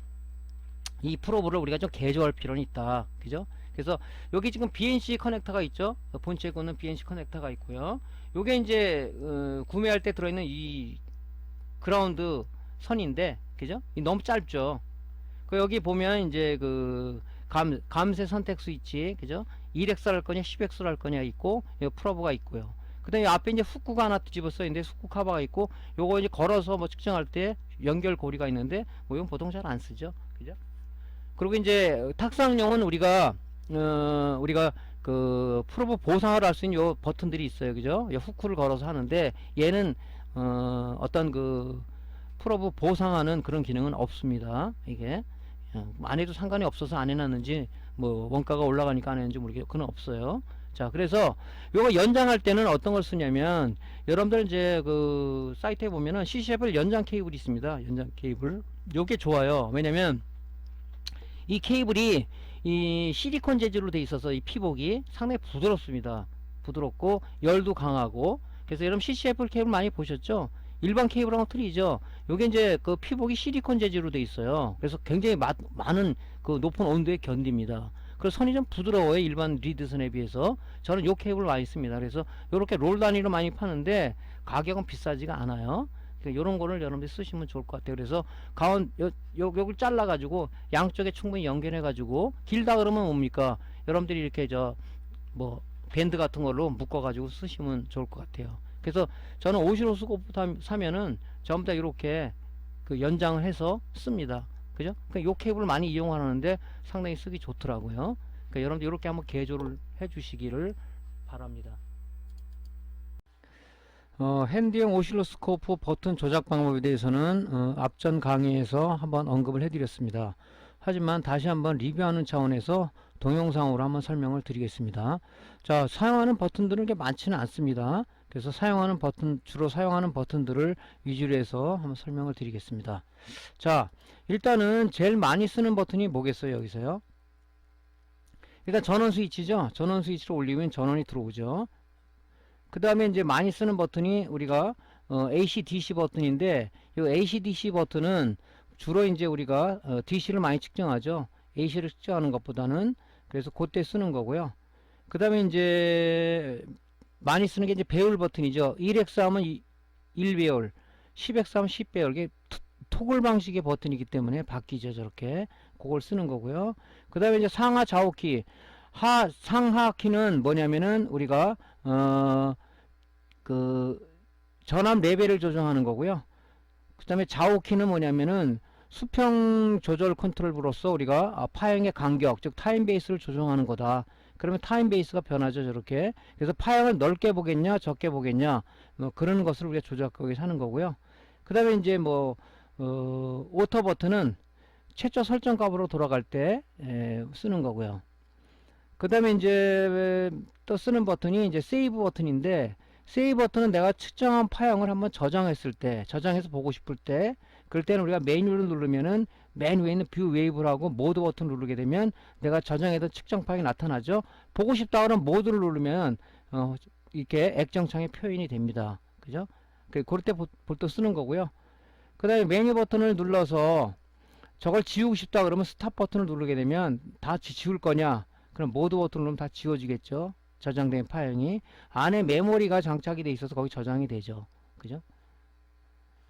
Speaker 1: 이 프로브를 우리가 좀 개조할 필요는 있다, 그죠? 그래서 여기 지금 BNC 커넥터가 있죠. 본체 거는 BNC 커넥터가 있고요. 요게 이제 구매할 때 들어있는 이 그라운드 선인데, 그죠? 이 너무 짧죠. 여기 보면 이제 감세 선택 스위치, 그죠? 1X를 할 거냐 10X를 할 거냐 있고, 여기 프로브가 있고요. 그 다음에 앞에 이제 훅구가 하나 뒤집어서 있는데 훅구 카바가 있고, 요거 이제 걸어서 뭐 측정할 때 연결 고리가 있는데, 뭐 이건 보통 잘 안 쓰죠, 그죠? 그리고 이제 탁상용은 우리가 프로브 보상을 할 수 있는 요 버튼들이 있어요, 그죠? 훅구를 걸어서 하는데, 얘는 어떤 프로브 보상하는 그런 기능은 없습니다. 이게 안 해도 상관이 없어서 안 해놨는지, 뭐 원가가 올라가니까 안 했는지 모르겠어요. 그건 없어요. 자, 그래서 요거 연장할 때는 어떤 걸 쓰냐면, 여러분들 이제 사이트에 보면은 CCFL 연장 케이블이 있습니다. 연장 케이블. 요게 좋아요. 왜냐면 이 케이블이 이 실리콘 재질로 돼 있어서 이 피복이 상당히 부드럽습니다. 부드럽고 열도 강하고. 그래서 여러분 CCFL 케이블 많이 보셨죠? 일반 케이블하고 틀리죠. 요게 이제 피복이 실리콘 재질로 돼 있어요. 그래서 굉장히 많은 높은 온도에 견딥니다. 그래서 선이 좀 부드러워요, 일반 리드선에 비해서. 저는 요 케이블 많이 씁니다. 그래서 요렇게 롤 단위로 많이 파는데 가격은 비싸지가 않아요. 그러니까 요런 거를 여러분들이 쓰시면 좋을 것 같아요. 그래서 요걸 잘라 가지고 양쪽에 충분히 연결해 가지고, 길다 그러면 뭡니까, 여러분들이 이렇게 밴드 같은 걸로 묶어 가지고 쓰시면 좋을 것 같아요. 그래서 저는 오실로스코프 사면은 전부 다 이렇게 연장을 해서 씁니다. 그죠? 그러니까 요 케이블을 많이 이용하는데 상당히 쓰기 좋더라고요. 그러니까 여러분들 이렇게 한번 개조를 해 주시기를 바랍니다. 핸디용 오실로스코프 버튼 조작 방법에 대해서는 앞전 강의에서 한번 언급을 해 드렸습니다. 하지만 다시 한번 리뷰하는 차원에서 동영상으로 한번 설명을 드리겠습니다. 자, 사용하는 버튼들은 게 많지는 않습니다. 그래서 주로 사용하는 버튼들을 위주로 해서 한번 설명을 드리겠습니다. 자, 일단은 제일 많이 쓰는 버튼이 뭐겠어요, 여기서요? 일단 전원 스위치죠. 전원 스위치를 올리면 전원이 들어오죠. 그 다음에 이제 많이 쓰는 버튼이 우리가 AC/DC 버튼인데, 이 AC/DC 버튼은 주로 이제 우리가 DC를 많이 측정하죠. AC를 측정하는 것보다는. 그래서 그때 쓰는 거고요. 그 다음에 이제 많이 쓰는 게 이제 배열 버튼이죠. 1X 하면 1배열, 10X 하면 10배열. 이게 토글 방식의 버튼이기 때문에 바뀌죠, 저렇게. 그걸 쓰는 거고요. 그 다음에 이제 상하 좌우키. 상하 키는 뭐냐면은 우리가 전압 레벨을 조정하는 거고요. 그 다음에 좌우 키는 뭐냐면은 수평 조절 컨트롤로서 우리가 파형의 간격, 즉 타임 베이스를 조정하는 거다. 그러면 타임 베이스가 변하죠, 저렇게. 그래서 파형을 넓게 보겠냐 적게 보겠냐, 그런 것을 우리가 조작하기 하는 거고요. 그 다음에 이제 오토 버튼은 최초 설정 값으로 돌아갈 때 쓰는 거고요. 그 다음에 이제 또 쓰는 버튼이 이제 세이브 버튼인데, 세이브 버튼은 내가 측정한 파형을 한번 저장했을 때, 저장해서 보고 싶을 때, 그럴 때는 우리가 메뉴를 누르면은 맨 위에 있는 뷰 웨이브라고 모드 버튼 누르게 되면 내가 저장했던 측정 파형이 나타나죠. 보고 싶다 그러면 모드를 누르면 이렇게 액정창에 표현이 됩니다. 그죠? 그럴 때 보통 쓰는 거고요. 그 다음에 메뉴 버튼을 눌러서 저걸 지우고 싶다 그러면 스탑 버튼을 누르게 되면 다 지울 거냐, 그럼 모드 버튼을 누르면 다 지워지겠죠. 저장된 파형이 안에 메모리가 장착이 돼 있어서 거기 저장이 되죠. 그죠?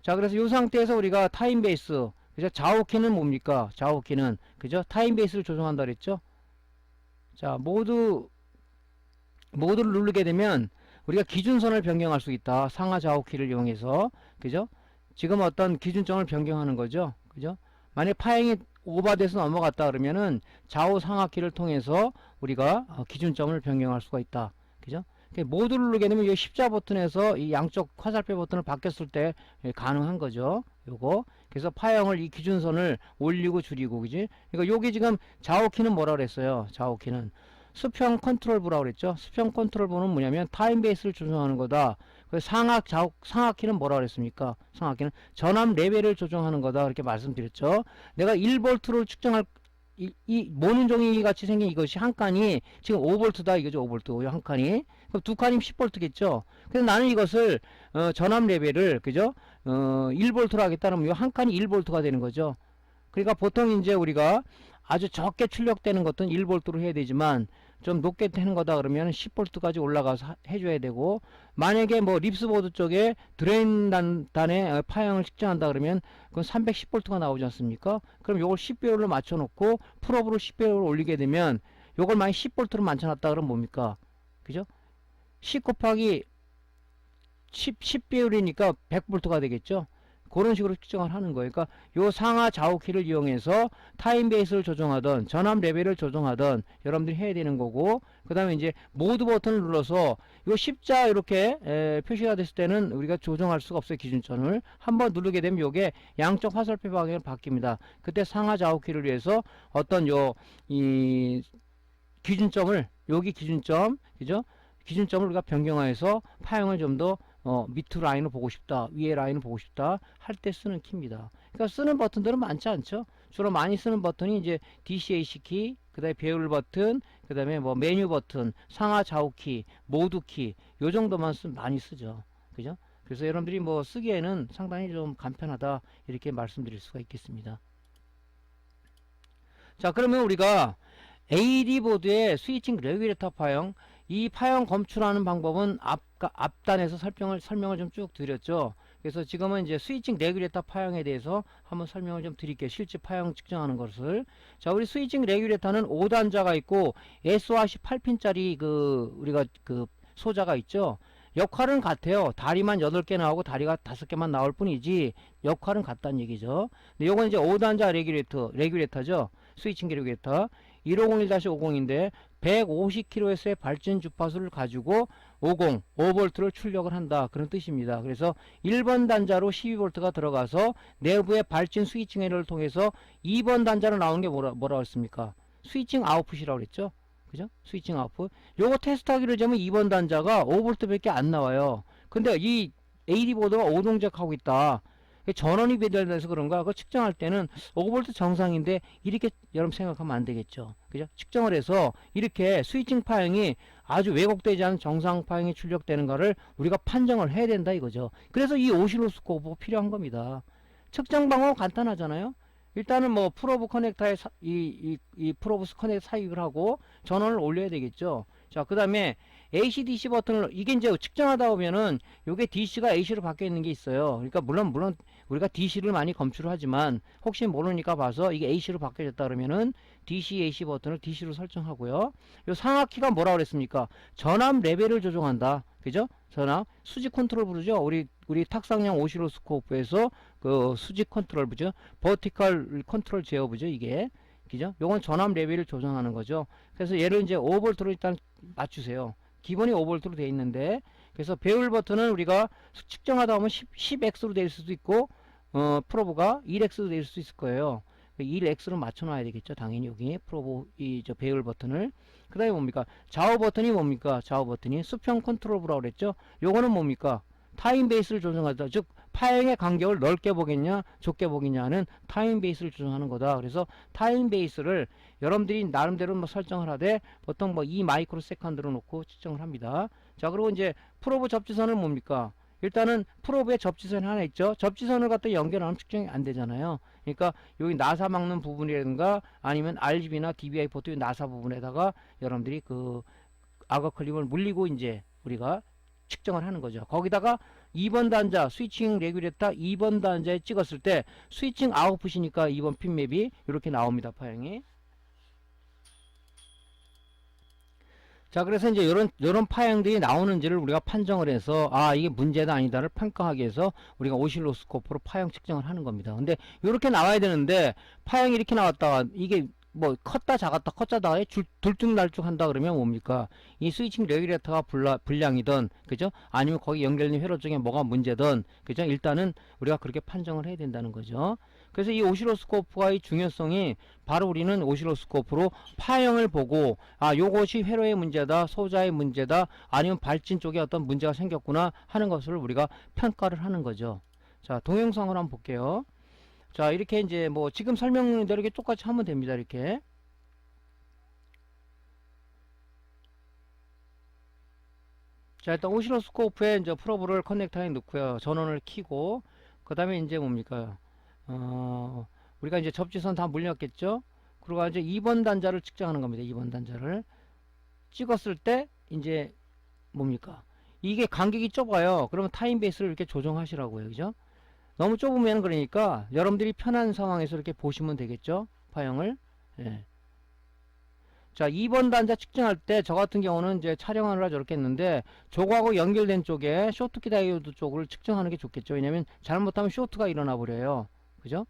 Speaker 1: 자, 그래서 이 상태에서 우리가 타임 베이스, 그죠? 좌우 키는 뭡니까? 좌우 키는, 그죠? 타임 베이스를 조정한다 그랬죠? 자, 모드를 누르게 되면 우리가 기준선을 변경할 수 있다. 상하 좌우 키를 이용해서. 그죠? 지금 어떤 기준점을 변경하는 거죠. 그죠? 만약 파형이 오버돼서 넘어갔다 그러면은 좌우 상하 키를 통해서 우리가 기준점을 변경할 수가 있다. 그죠? 모두를 누르게 되면 이 십자 버튼에서 이 양쪽 화살표 버튼을 바뀌었을 때 가능한 거죠. 요거. 그래서 파형을, 이 기준선을 올리고 줄이고, 그지? 그러니까 요게 지금 좌우 키는 뭐라 그랬어요? 좌우 키는 수평 컨트롤 부라고 그랬죠? 수평 컨트롤 부는 뭐냐면 타임 베이스를 조정하는 거다. 그 상하키는 뭐라 그랬습니까? 상하키는 전압 레벨을 조정하는 거다. 그렇게 말씀드렸죠. 내가 1V를 측정할 이 모는 종이 같이 생긴 이것이 한 칸이 지금 5V다 이거죠. 5V 한 칸이. 그럼 두 칸이면 10V겠죠. 그래서 나는 이것을 전압 레벨을 그죠? 1V로 하겠다면 이 한 칸이 1V가 되는 거죠. 그러니까 보통 이제 우리가 아주 적게 출력되는 것은 1V로 해야 되지만 좀 높게 되는 거다 그러면 10V까지 올라가서 해줘야 되고, 만약에 뭐 립스보드 쪽에 드레인 단의 파형을 측정한다 그러면 그건 310V가 나오지 않습니까? 그럼 요걸 10배율로 맞춰 놓고 프로브로 10배율을 올리게 되면 요걸 만약 10V로 맞춰놨다 그러면 뭡니까? 그죠? 10 곱하기 10배율이니까 100V가 되겠죠? 그런 식으로 측정을 하는 거예요. 그러니까 요 상하 좌우 키를 이용해서 타임 베이스를 조정하던 전압 레벨을 조정하던 여러분들이 해야 되는 거고, 그 다음에 이제 모드 버튼을 눌러서 요 십자 이렇게 표시가 됐을 때는 우리가 조정할 수가 없어요. 기준점을 한번 누르게 되면 요게 양쪽 화살표 방향으로 바뀝니다. 그때 상하 좌우 키를 위해서 어떤 이 기준점을, 여기 기준점 그죠? 기준점을 우리가 변경하여서 파형을 좀더 밑으로 라인을 보고 싶다, 위에 라인을 보고 싶다 할 때 쓰는 키입니다. 그러니까 쓰는 버튼들은 많지 않죠. 주로 많이 쓰는 버튼이 이제 DCAC 키, 그 다음에 배율 버튼, 그 다음에 뭐 메뉴 버튼, 상하 좌우 키, 모드 키, 요 정도만 많이 쓰죠. 그죠? 그래서 여러분들이 뭐 쓰기에는 상당히 좀 간편하다 이렇게 말씀드릴 수가 있겠습니다. 자, 그러면 우리가 AD 보드의 스위칭 레귤레이터 파형, 이 파형 검출하는 방법은 앞단에서 설명을 좀 쭉 드렸죠. 그래서 지금은 이제 스위칭 레귤레이터 파형에 대해서 한번 설명을 좀 드릴게요. 실제 파형 측정하는 것을. 자, 우리 스위칭 레귤레이터는 5단자가 있고 SORC 8핀짜리 우리가 소자가 있죠. 역할은 같아요. 다리만 8개 나오고 다리가 5개만 나올 뿐이지 역할은 같다는 얘기죠. 근데 요건 이제 5단자 레귤레이터죠. 스위칭 레귤레이터 1501-50인데 150kHz의 발진 주파수를 가지고 5V를 출력을 한다, 그런 뜻입니다. 그래서 1번 단자로 12V가 들어가서 내부의 발진 스위칭 회로를 통해서 2번 단자로 나오는 게 뭐라고 했습니까? 스위칭 아웃풋이라고 그랬죠. 그죠? 스위칭 아웃풋. 요거 테스트하기를 하면 2번 단자가 5V 밖에 안 나와요. 근데 이 AD 보드가 오동작하고 있다, 전원이 배달돼서 그런가, 그거 측정할 때는 5V 정상인데 이렇게 여러분 생각하면 안 되겠죠. 그죠? 측정을 해서 이렇게 스위칭 파형이 아주 왜곡되지 않은 정상 파형이 출력되는 거를 우리가 판정을 해야 된다 이거죠. 그래서 이 오실로스코프가 필요한 겁니다. 측정 방법은 간단하잖아요. 일단은 뭐 프로브 커넥터에 이 프로브 커넥터 삽입을 하고 전원을 올려야 되겠죠. 자, 그 다음에 AC DC 버튼을, 이게 이제 측정하다 보면은 요게 DC가 AC로 바뀌어 있는 게 있어요. 그러니까 물론 우리가 DC를 많이 검출을 하지만 혹시 모르니까 봐서 이게 AC로 바뀌어졌다 그러면은 DC AC 버튼을 DC로 설정하고요. 요 상하키가 뭐라 그랬습니까? 전압 레벨을 조정한다. 그죠? 전압 수직 컨트롤 부르죠. 우리 탁상형 오실로스코프에서 그 수직 컨트롤 부죠. 버티컬 컨트롤 제어부죠, 이게. 그죠? 요건 전압 레벨을 조정하는 거죠. 그래서 얘를 이제 5V로 일단 맞추세요. 기본이 5V로 되어 있는데, 그래서 배율 버튼은 우리가 측정하다 보면 10X로 될 수도 있고, 프로브가 1X로 될 수도 있을 거예요. 1X로 맞춰 놔야 되겠죠. 당연히 여기 프로브 배율 버튼을. 그 다음에 뭡니까? 좌우 버튼이 뭡니까? 좌우 버튼이 수평 컨트롤부라고 그랬죠. 요거는 뭡니까? 타임 베이스를 조정하다. 즉, 파형의 간격을 넓게 보겠냐, 좁게 보겠냐는 타임 베이스를 조정하는 거다. 그래서 타임 베이스를 여러분들이 나름대로 뭐 설정을 하되 보통 뭐 2 마이크로 세컨드로 놓고 측정을 합니다. 자, 그리고 이제 프로브 접지선은 뭡니까? 일단은 프로브에 접지선이 하나 있죠. 접지선을 갖다 연결하면 측정이 안 되잖아요. 그러니까 여기 나사 막는 부분이라든가 아니면 RGB나 DBI 포트 나사 부분에다가 여러분들이 악어 클립을 물리고 이제 우리가 측정을 하는 거죠. 거기다가 2번 단자 스위칭 레귤레이터 2번 단자에 찍었을 때 스위칭 아웃풋이니까 2번 핀맵이 이렇게 나옵니다. 파형이. 자, 그래서 이제 요런 파형들이 나오는지를 우리가 판정을 해서 이게 문제다 아니다를 평가하기 위해서 우리가 오실로스코프로 파형 측정을 하는 겁니다. 근데 요렇게 나와야 되는데 파형이 이렇게 나왔다가 이게 뭐 컸다 작았다 컸다 작았다 들쭉날쭉 한다 그러면 뭡니까? 이 스위칭 레귤레이터가 불량이든 그죠? 아니면 거기 연결된 회로 중에 뭐가 문제든 그죠? 일단은 우리가 그렇게 판정을 해야 된다는 거죠. 그래서 이 오실로스코프의 중요성이 바로 우리는 오실로스코프로 파형을 보고 아 요것이 회로의 문제다 소자의 문제다 아니면 발진 쪽에 어떤 문제가 생겼구나 하는 것을 우리가 평가를 하는 거죠. 자 동영상을 한번 볼게요. 자 이렇게 이제 뭐 지금 설명대로 이렇게 똑같이 하면 됩니다. 이렇게 자 일단 오실로스코프에 이제 프로브를 커넥터에 넣고요. 전원을 켜고 그 다음에 이제 뭡니까 우리가 이제 접지선 다 물렸겠죠. 그리고 이제 2번 단자를 측정하는 겁니다. 2번 단자를 찍었을 때 이제 뭡니까 이게 간격이 좁아요. 그러면 타임 베이스를 이렇게 조정하시라고요. 그죠? 너무 좁으면 그러니까 여러분들이 편한 상황에서 이렇게 보시면 되겠죠. 파형을. 예. 자 2번 단자 측정할 때 저 같은 경우는 이제 촬영하느라 저렇게 했는데 저거하고 연결된 쪽에 쇼트키 다이오드 쪽을 측정하는 게 좋겠죠. 왜냐면 잘못하면 쇼트가 일어나 버려요. 그죠?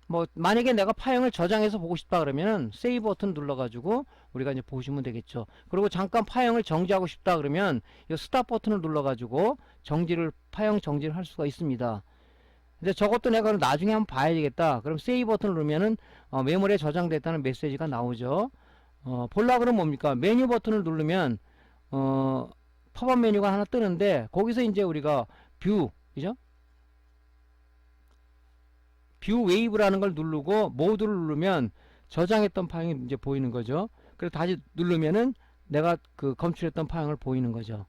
Speaker 1: 뭐 만약에 내가 파형을 저장해서 보고 싶다 그러면 세이브 버튼 눌러 가지고 우리가 이제 보시면 되겠죠. 그리고 잠깐 파형을 정지하고 싶다 그러면 이 스탑 버튼을 눌러 가지고 파형 정지를 할 수가 있습니다. 근데 저것도 내가 나중에 한번 봐야 되겠다 그럼 세이브 버튼을 누르면은 메모리에 저장됐다는 메시지가 나오죠. 볼라 그러면 뭡니까 메뉴 버튼을 누르면 팝업 메뉴가 하나 뜨는데 거기서 이제 우리가 뷰 그죠? 뷰 웨이브라는 걸 누르고 모드를 누르면 저장했던 파형이 이제 보이는 거죠. 그래서 다시 누르면은 내가 그 검출했던 파형을 보이는 거죠.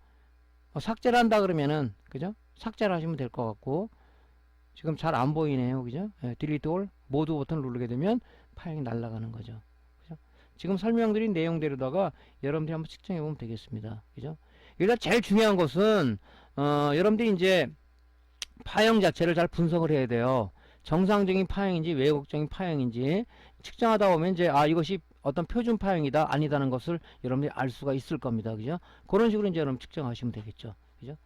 Speaker 1: 삭제를 한다 그러면은 그죠? 삭제를 하시면 될 것 같고 지금 잘 안 보이네요. 그죠? 딜리트 올 모드 버튼을 누르게 되면 파형이 날아가는 거죠. 그죠? 지금 설명드린 내용대로다가 여러분들이 한번 측정해 보면 되겠습니다. 그죠? 일단 제일 중요한 것은 여러분들이 이제 파형 자체를 잘 분석을 해야 돼요. 정상적인 파형인지 왜곡적인 파형인지 측정하다 보면 이제 이것이 어떤 표준 파형이다 아니다는 것을 여러분들이 알 수가 있을 겁니다. 그죠? 그런 식으로 이제 여러분 측정하시면 되겠죠. 그죠?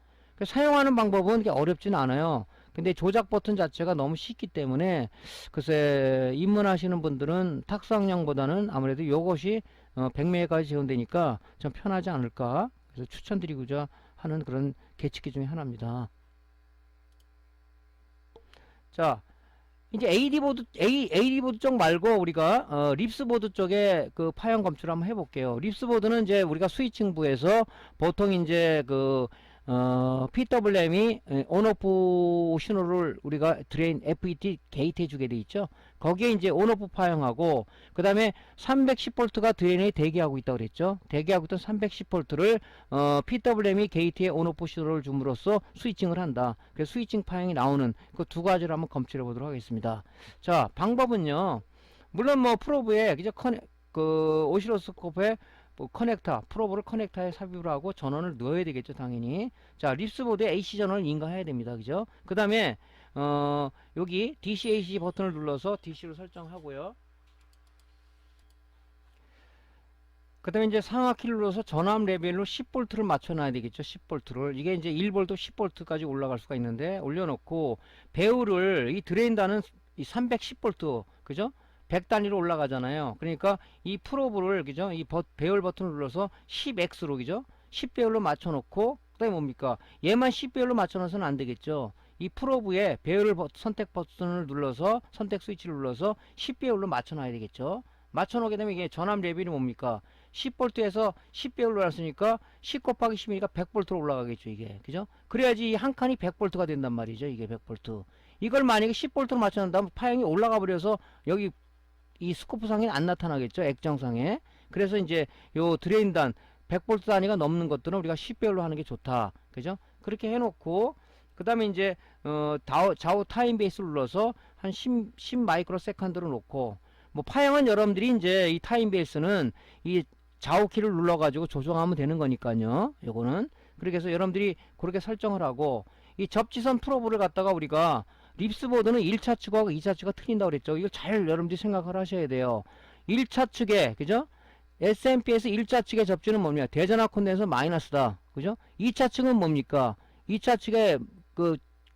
Speaker 1: 사용하는 방법은 어렵지는 않아요. 근데 조작 버튼 자체가 너무 쉽기 때문에 글쎄 입문하시는 분들은 탁상형보다는 아무래도 이것이 100메가까지 지원되니까 좀 편하지 않을까 그래서 추천드리고자 하는 그런 계측기 중에 하나입니다. 자 이제 AD 보드 쪽 말고 우리가 립스 보드 쪽에 그 파형 검출을 한번 해볼게요. 립스 보드는 이제 우리가 스위칭부에서 보통 이제 그 PWM이 온오프 신호를 우리가 드레인 FET 게이트 해주게 돼 있죠. 거기에 이제 온오프 파형하고 그 다음에 310V가 드레인에 대기하고 있다고 그랬죠. 대기하고 있던 310V를 PWM이 게이트에 온오프 신호를 줌으로써 스위칭을 한다. 그래서 스위칭 파형이 나오는 그 두 가지를 한번 검출해 보도록 하겠습니다. 자 방법은요. 물론 뭐 프로브에 그죠 그 오실로스코프에 커넥터, 프로브를 커넥터에 삽입을 하고 전원을 넣어야 되겠죠, 당연히. 자, 립스보드에 AC 전원을 인가해야 됩니다, 그죠? 그 다음에, 여기 DC, AC 버튼을 눌러서 DC로 설정하고요. 그 다음에 이제 상하키를 눌러서 전압 레벨로 10V를 맞춰놔야 되겠죠, 10V를. 이게 이제 1V, 10V까지 올라갈 수가 있는데, 올려놓고, 배율을, 이 드레인다는 이 310V, 그죠? 100 단위로 올라가잖아요. 그러니까 이 프로브를 그죠? 이 배열 버튼을 눌러서 10X로 그죠? 10배열로 맞춰 놓고 그다음에 뭡니까? 얘만 10배열로 맞춰 놔서는 안 되겠죠. 이 프로브에 배열 선택 버튼을 눌러서 선택 스위치를 눌러서 10배열로 맞춰 놔야 되겠죠. 맞춰 놓게 되면 이게 전압 레벨이 뭡니까? 10V에서 10배열로 했으니까 10 곱하기 10이니까 100V로 올라가겠죠, 이게. 그죠? 그래야지 한 칸이 100V가 된단 말이죠, 이게 100V. 이걸 만약에 10V로 맞춰 놓는다면 파형이 올라가 버려서 여기 이 스코프상에 안 나타나겠죠. 액정상에. 그래서 이제 요 드레인단 100V 단위가 넘는 것들은 우리가 10배열로 하는 게 좋다. 그죠? 그렇게 해놓고 그 다음에 이제 좌우 타임 베이스를 눌러서 한 10 마이크로 세컨드로 놓고 뭐 파형은 여러분들이 이제 이 타임 베이스는 이 좌우 키를 눌러가지고 조정하면 되는 거니까요. 요거는 그렇게 해서 여러분들이 그렇게 설정을 하고 이 접지선 프로브를 갖다가 우리가 립스보드는 1차 측하고 2차 측가 틀린다고 그랬죠. 이거 잘 여러분들이 생각을 하셔야 돼요. 1차 측에 그죠? SMP에서 1차 측의 접지는 뭡니까? 대전압 콘덴서 마이너스다. 그죠? 2차 측은 뭡니까? 2차 측의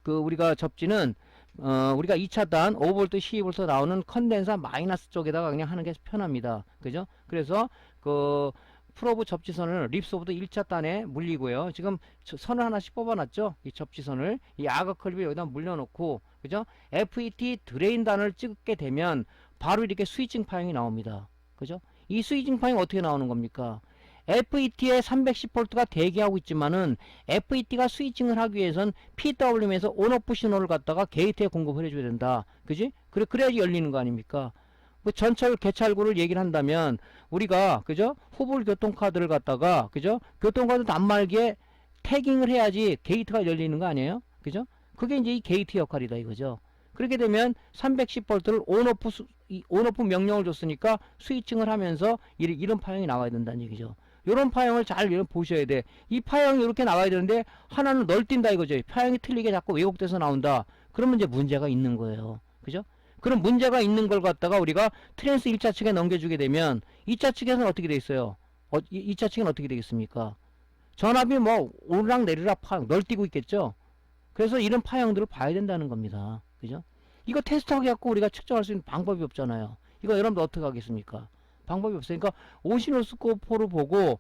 Speaker 1: 우리가 접지는 우리가 2차단 5V 12V 나오는 컨덴서 마이너스 쪽에다가 그냥 하는 게 편합니다. 그죠? 그래서 그 프로브 접지선을 립소보드 1차단에 물리고요. 지금 선을 하나씩 뽑아놨죠? 이 접지선을 이 아크 클립에 여기다 물려놓고, 그죠? FET 드레인 단을 찍게 되면 바로 이렇게 스위칭 파형이 나옵니다. 그죠? 이 스위칭 파형이 어떻게 나오는 겁니까? FET에 310V가 대기하고 있지만은 FET가 스위칭을 하기 위해선 PWM에서 온오프 신호를 갖다가 게이트에 공급을 해줘야 된다. 그지? 그래야지 열리는 거 아닙니까? 뭐 전철 개찰구를 얘기를 한다면 우리가 그죠? 후불 교통카드를 갖다가 그죠? 교통카드 단말기에 태깅을 해야지 게이트가 열리는 거 아니에요? 그죠? 그게 이제 이 게이트 역할이다 이거죠. 그렇게 되면 310V를 온오프 명령을 줬으니까 스위칭을 하면서 이런 파형이 나와야 된다는 얘기죠. 요런 파형을 잘 보셔야 돼. 이 파형이 이렇게 나와야 되는데 하나는 널뛴다 이거죠. 파형이 틀리게 자꾸 왜곡돼서 나온다. 그러면 이제 문제가 있는 거예요. 그죠? 그럼 문제가 있는 걸 갖다가 우리가 트랜스 1차 측에 넘겨주게 되면 2차 측에서는 어떻게 돼 있어요? 2차 측은 어떻게 되겠습니까? 전압이 뭐 오르락 내리락 파형 널뛰고 있겠죠? 그래서 이런 파형들을 봐야 된다는 겁니다. 그죠? 이거 테스트하게 갖고 우리가 측정할 수 있는 방법이 없잖아요. 이거 여러분들 어떻게 하겠습니까? 방법이 없으니까 오시로스코프를 보고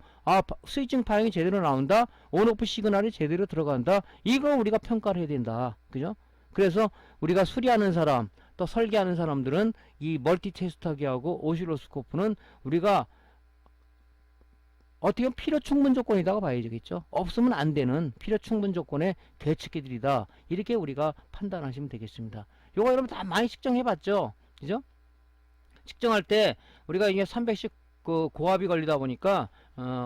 Speaker 1: 스위칭 파형이 제대로 나온다, 온오프 시그널이 제대로 들어간다, 이거 우리가 평가를 해야 된다. 그죠? 그래서 우리가 수리하는 사람 또 설계하는 사람들은 이 멀티 테스트하게 하고 오시로스코프는 우리가 어떻게 보면 필요 충분 조건이다가 봐야 되겠죠. 없으면 안 되는 필요 충분 조건의 계측기들이다. 이렇게 우리가 판단하시면 되겠습니다. 요거 여러분 다 많이 측정해 봤죠? 그죠? 측정할 때 우리가 이게 300씩 그 고압이 걸리다 보니까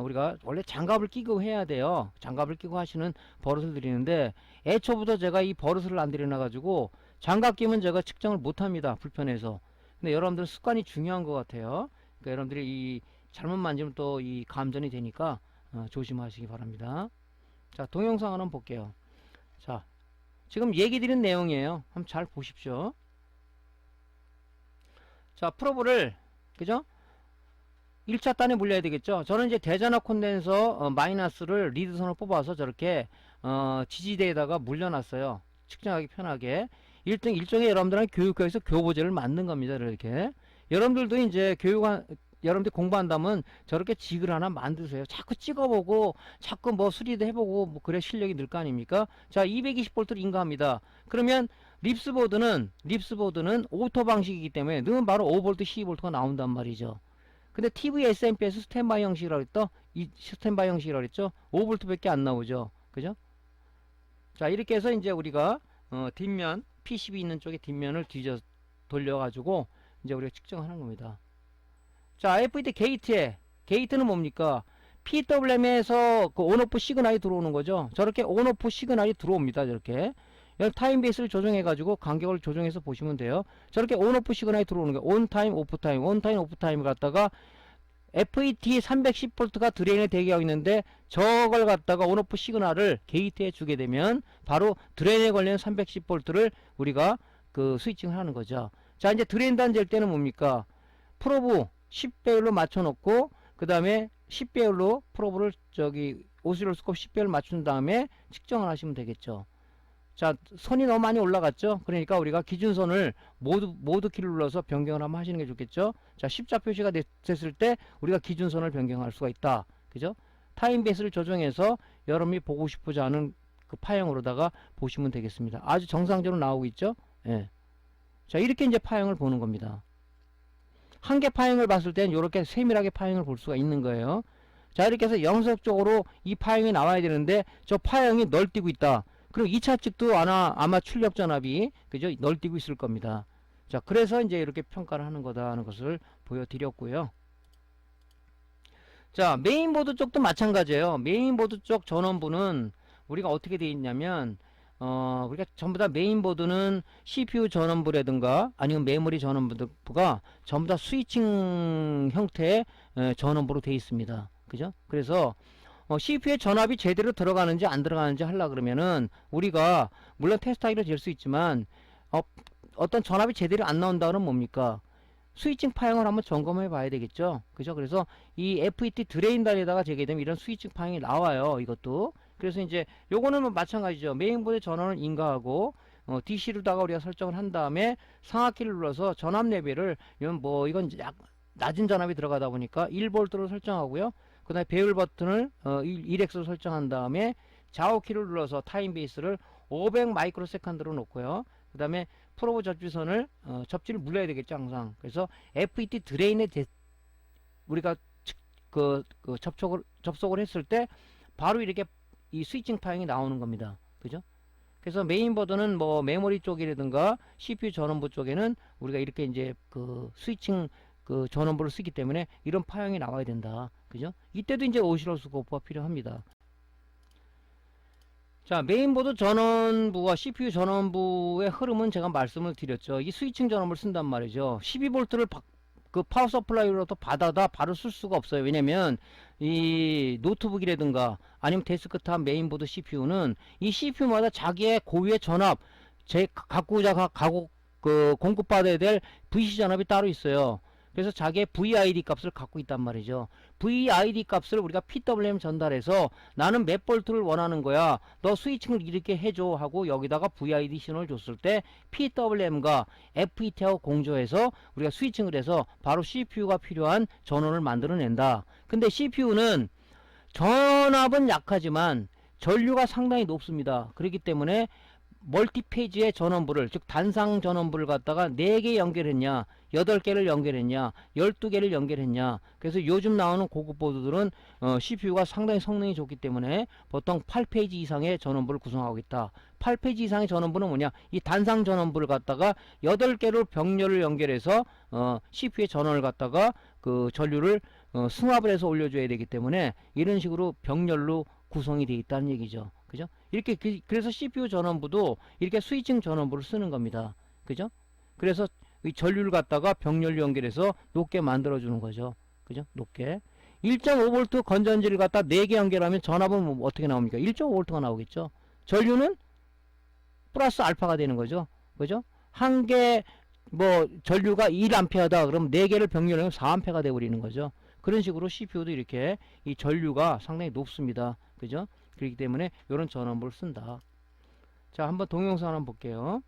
Speaker 1: 우리가 원래 장갑을 끼고 해야 돼요. 장갑을 끼고 하시는 버릇을 드리는데 애초부터 제가 이 버릇을 안 들여놔 가지고 장갑 끼면 제가 측정을 못 합니다. 불편해서. 근데 여러분들 습관이 중요한 것 같아요. 그러니까 여러분들이 이 잘못 만지면 또 이 감전이 되니까 조심하시기 바랍니다. 자, 동영상 한번 볼게요. 자, 지금 얘기 드린 내용이에요. 한번 잘 보십시오. 자, 프로브를 그죠? 1차 단에 물려야 되겠죠. 저는 이제 대전압 콘덴서 마이너스를 리드선을 뽑아서 저렇게 지지대에다가 물려놨어요. 측정하기 편하게. 일종의 여러분들은 교육과에서 교보제를 만든 겁니다. 이렇게 여러분들도 이제 여러분들 공부한다면 저렇게 직을 하나 만드세요. 자꾸 찍어보고 자꾸 뭐 수리도 해보고 뭐 그래 실력이 늘 거 아닙니까? 자, 220V를 인가합니다. 그러면 립스보드는 오토 방식이기 때문에 넣으면 바로 5V 12V가 나온단 말이죠. 근데 TV SMP에서 스탠바이 형식이라고 했죠? 이 스탠바이 형식이라고 했죠? 5V 밖에 안 나오죠. 그죠? 자, 이렇게 해서 이제 우리가 뒷면 PCB 있는 쪽에 뒷면을 돌려가지고 이제 우리가 측정하는 겁니다. 자, FET 게이트는 뭡니까? PWM에서 그 온오프 시그널이 들어오는 거죠. 저렇게 온오프 시그널이 들어옵니다. 저렇게 타임 베이스를 조정해 가지고 간격을 조정해서 보시면 돼요. 저렇게 온오프 시그널이 들어오는 거예요. 온타임 오프타임 오프타임을 갖다가 FET 310V가 드레인에 대기하고 있는데 저걸 갖다가 온오프 시그널을 게이트에 주게 되면 바로 드레인에 걸리는 310V를 우리가 그 스위칭을 하는 거죠. 자, 이제 드레인 단 잴 때는 뭡니까? 프로브 10배율로 맞춰놓고 그 다음에 10배율로 프로브를 오시로스콥 10배율 맞춘 다음에 측정을 하시면 되겠죠. 자, 선이 너무 많이 올라갔죠. 그러니까 우리가 기준선을 모두 키를 눌러서 변경을 한번 하시는 게 좋겠죠. 자, 십자 표시가 됐을 때 우리가 기준선을 변경할 수가 있다. 그죠? 타임 베이스를 조정해서 여러분이 보고 싶고자 하는 그 파형으로다가 보시면 되겠습니다. 아주 정상적으로 나오고 있죠. 예. 자, 이렇게 이제 파형을 보는 겁니다. 한 개 파형을 봤을 땐 이렇게 세밀하게 파형을 볼 수가 있는 거예요. 자, 이렇게 해서 영속적으로 이 파형이 나와야 되는데 저 파형이 널뛰고 있다. 그럼 2차 측도 아마 출력 전압이 그죠? 널뛰고 있을 겁니다. 자, 그래서 이제 이렇게 평가를 하는 거다 하는 것을 보여드렸고요. 자, 메인보드 쪽도 마찬가지예요. 메인보드 쪽 전원부는 우리가 어떻게 되어 있냐면 우리가 전부 다 메인보드는 CPU 전원부라든가 아니면 메모리 전원부가 전부 다 스위칭 형태의 전원부로 되어 있습니다. 그죠? 그래서 CPU의 전압이 제대로 들어가는지 안 들어가는지 하려 그러면은 우리가 물론 테스트하기로 될 수 있지만 어떤 전압이 제대로 안 나온다 그러면 뭡니까? 스위칭 파형을 한번 점검해 봐야 되겠죠. 그죠? 그래서 이 FET 드레인 단에다가 재게 되면 이런 스위칭 파형이 나와요. 이것도. 그래서 이제 요거는 뭐 마찬가지죠. 메인보드 전원을 인가하고 DC로다가 우리가 설정을 한 다음에 상하키를 눌러서 전압 레벨을 이건 낮은 전압이 들어가다 보니까 1V로 설정하고요. 그 다음에 배율 버튼을 1X로 설정한 다음에 좌우키를 눌러서 타임 베이스를 500 마이크로 세컨드로 놓고요. 그 다음에 프로브 접지선을 접지를 물려야 되겠죠, 항상. 그래서 FET 드레인에 우리가 접속을 했을 때 바로 이렇게 이 스위칭 파형이 나오는 겁니다. 그죠? 그래서 메인보드는 뭐 메모리 쪽이라든가 CPU 전원부 쪽에는 우리가 이렇게 이제 그 스위칭 그 전원부를 쓰기 때문에 이런 파형이 나와야 된다. 그죠? 이때도 이제 오실로스코프가 필요합니다. 자, 메인보드 전원부와 CPU 전원부의 흐름은 제가 말씀을 드렸죠. 이 스위칭 전원부를 쓴단 말이죠. 12V를 그 파워 서플라이로도 받아다 바로 쓸 수가 없어요. 왜냐면 이 노트북이라든가 아니면 데스크탑 메인보드 CPU는 이 CPU마다 자기의 고유의 전압 갖고자 공급받아야 될 VC 전압이 따로 있어요. 그래서 자기의 VID 값을 갖고 있단 말이죠. VID 값을 우리가 PWM 전달해서 나는 몇 볼트를 원하는 거야. 너 스위칭을 이렇게 해줘 하고 여기다가 VID 신호를 줬을 때 PWM과 FET하고 공조해서 우리가 스위칭을 해서 바로 CPU가 필요한 전원을 만들어낸다. 근데 CPU는 전압은 약하지만 전류가 상당히 높습니다. 그렇기 때문에 멀티페이지의 전원부를, 즉 단상 전원부를 갖다가 4개 연결했냐, 8개를 연결했냐, 12개를 연결했냐. 그래서 요즘 나오는 고급 보드들은 CPU가 상당히 성능이 좋기 때문에 보통 8페이지 이상의 전원부를 구성하고 있다. 8페이지 이상의 전원부는 뭐냐, 이 단상 전원부를 갖다가 8개로 병렬을 연결해서 CPU의 전원을 갖다가 그 전류를 승합을 해서 올려줘야 되기 때문에 이런 식으로 병렬로 구성이 되어 있다는 얘기죠. 그죠? 이렇게 그래서 CPU 전원부도 이렇게 스위칭 전원부를 쓰는 겁니다. 그죠? 그래서 이 전류를 갖다가 병렬로 연결해서 높게 만들어 주는 거죠. 그죠? 높게 1.5V 건전지를 갖다 4개 연결하면 전압은 뭐 어떻게 나옵니까? 1.5V가 나오겠죠. 전류는 플러스 알파가 되는 거죠. 그죠? 한 개 뭐 전류가 1A다 그러면 4개를 병렬하면 4A가 되어 버리는 거죠. 그런 식으로 CPU도 이렇게 이 전류가 상당히 높습니다. 그죠? 그렇기 때문에 이런 전원부를 쓴다. 자, 한번 동영상 한번 볼게요.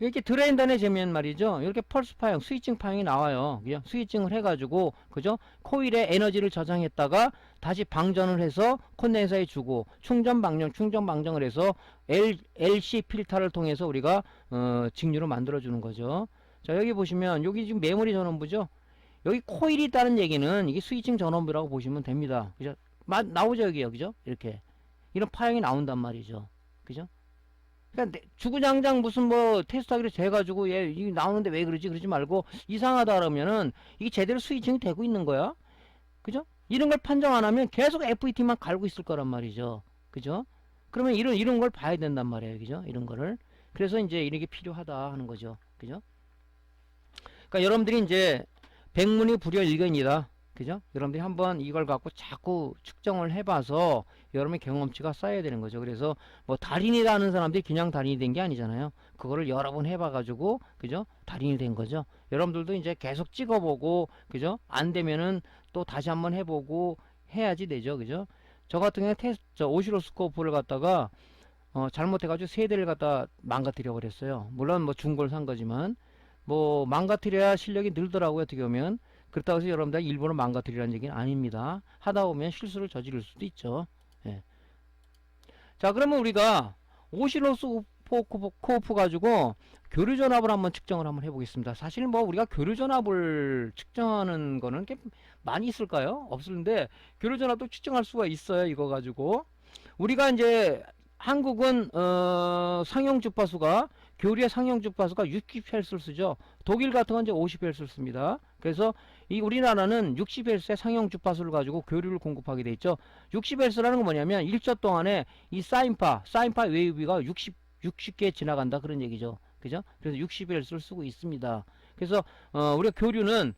Speaker 1: 이렇게 드레인단에 재면 말이죠. 이렇게 펄스 파형, 스위칭 파형이 나와요. 그죠? 스위칭을 해가지고, 그죠? 코일에 에너지를 저장했다가 다시 방전을 해서 콘덴서에 주고, 충전 방정을 해서 LC 필터를 통해서 우리가 직류를 만들어주는 거죠. 자, 여기 보시면, 여기 지금 메모리 전원부죠? 여기 코일이 있다는 얘기는 이게 스위칭 전원부라고 보시면 됩니다. 그죠? 나오죠, 여기요. 그죠? 이렇게. 이런 파형이 나온단 말이죠. 그죠? 그러니까 주구장창 무슨 뭐 테스트하기로 돼가지고 얘 이게 나오는데 왜 그러지? 그러지 말고 이상하다 그러면은 이게 제대로 스위칭이 되고 있는 거야. 그죠? 이런 걸 판정 안 하면 계속 FET만 갈고 있을 거란 말이죠. 그죠? 그러면 이런 걸 봐야 된단 말이에요. 그죠? 이런 거를. 그래서 이제 이렇게 필요하다 하는 거죠. 그죠? 그러니까 여러분들이 이제 백문이 불여일견이다. 그죠? 여러분들이 한번 이걸 갖고 자꾸 측정을 해봐서 여러분의 경험치가 쌓여야 되는 거죠. 그래서 뭐 달인이다 하는 사람들이 그냥 달인이 된 게 아니잖아요. 그거를 여러 번 해봐가지고, 그죠? 달인이 된 거죠. 여러분들도 이제 계속 찍어보고, 그죠? 안 되면은 또 다시 한번 해보고 해야지 되죠. 그죠? 저 같은 경우에 오시로스코프를 갖다가 잘못해가지고 3대를 갖다 망가뜨려 버렸어요. 물론 뭐 중고를 산 거지만 뭐 망가뜨려야 실력이 늘더라고요. 어떻게 보면. 그렇다고 해서 여러분들 일부러 망가뜨리라는 얘기는 아닙니다. 하다 보면 실수를 저지를 수도 있죠. 예. 자, 그러면 우리가 오실로스코프 가지고 교류 전압을 한번 측정을 한번 해보겠습니다. 사실 뭐 우리가 교류 전압을 측정하는 거는 꽤 많이 있을까요? 없는데 교류 전압도 측정할 수가 있어요. 이거 가지고 우리가 이제 한국은 상용 주파수가 교류의 상용 주파수가 60Hz를 쓰죠. 독일 같은 건 이제 50Hz를 씁니다. 그래서 이 우리나라는 60Hz의 상용 주파수를 가지고 교류를 공급하게 돼 있죠. 60Hz라는 건 뭐냐면 1초 동안에 이 사인파 웨이브가 60개 지나간다 그런 얘기죠. 그죠? 그래서 60Hz를 쓰고 있습니다. 그래서 우리가 교류는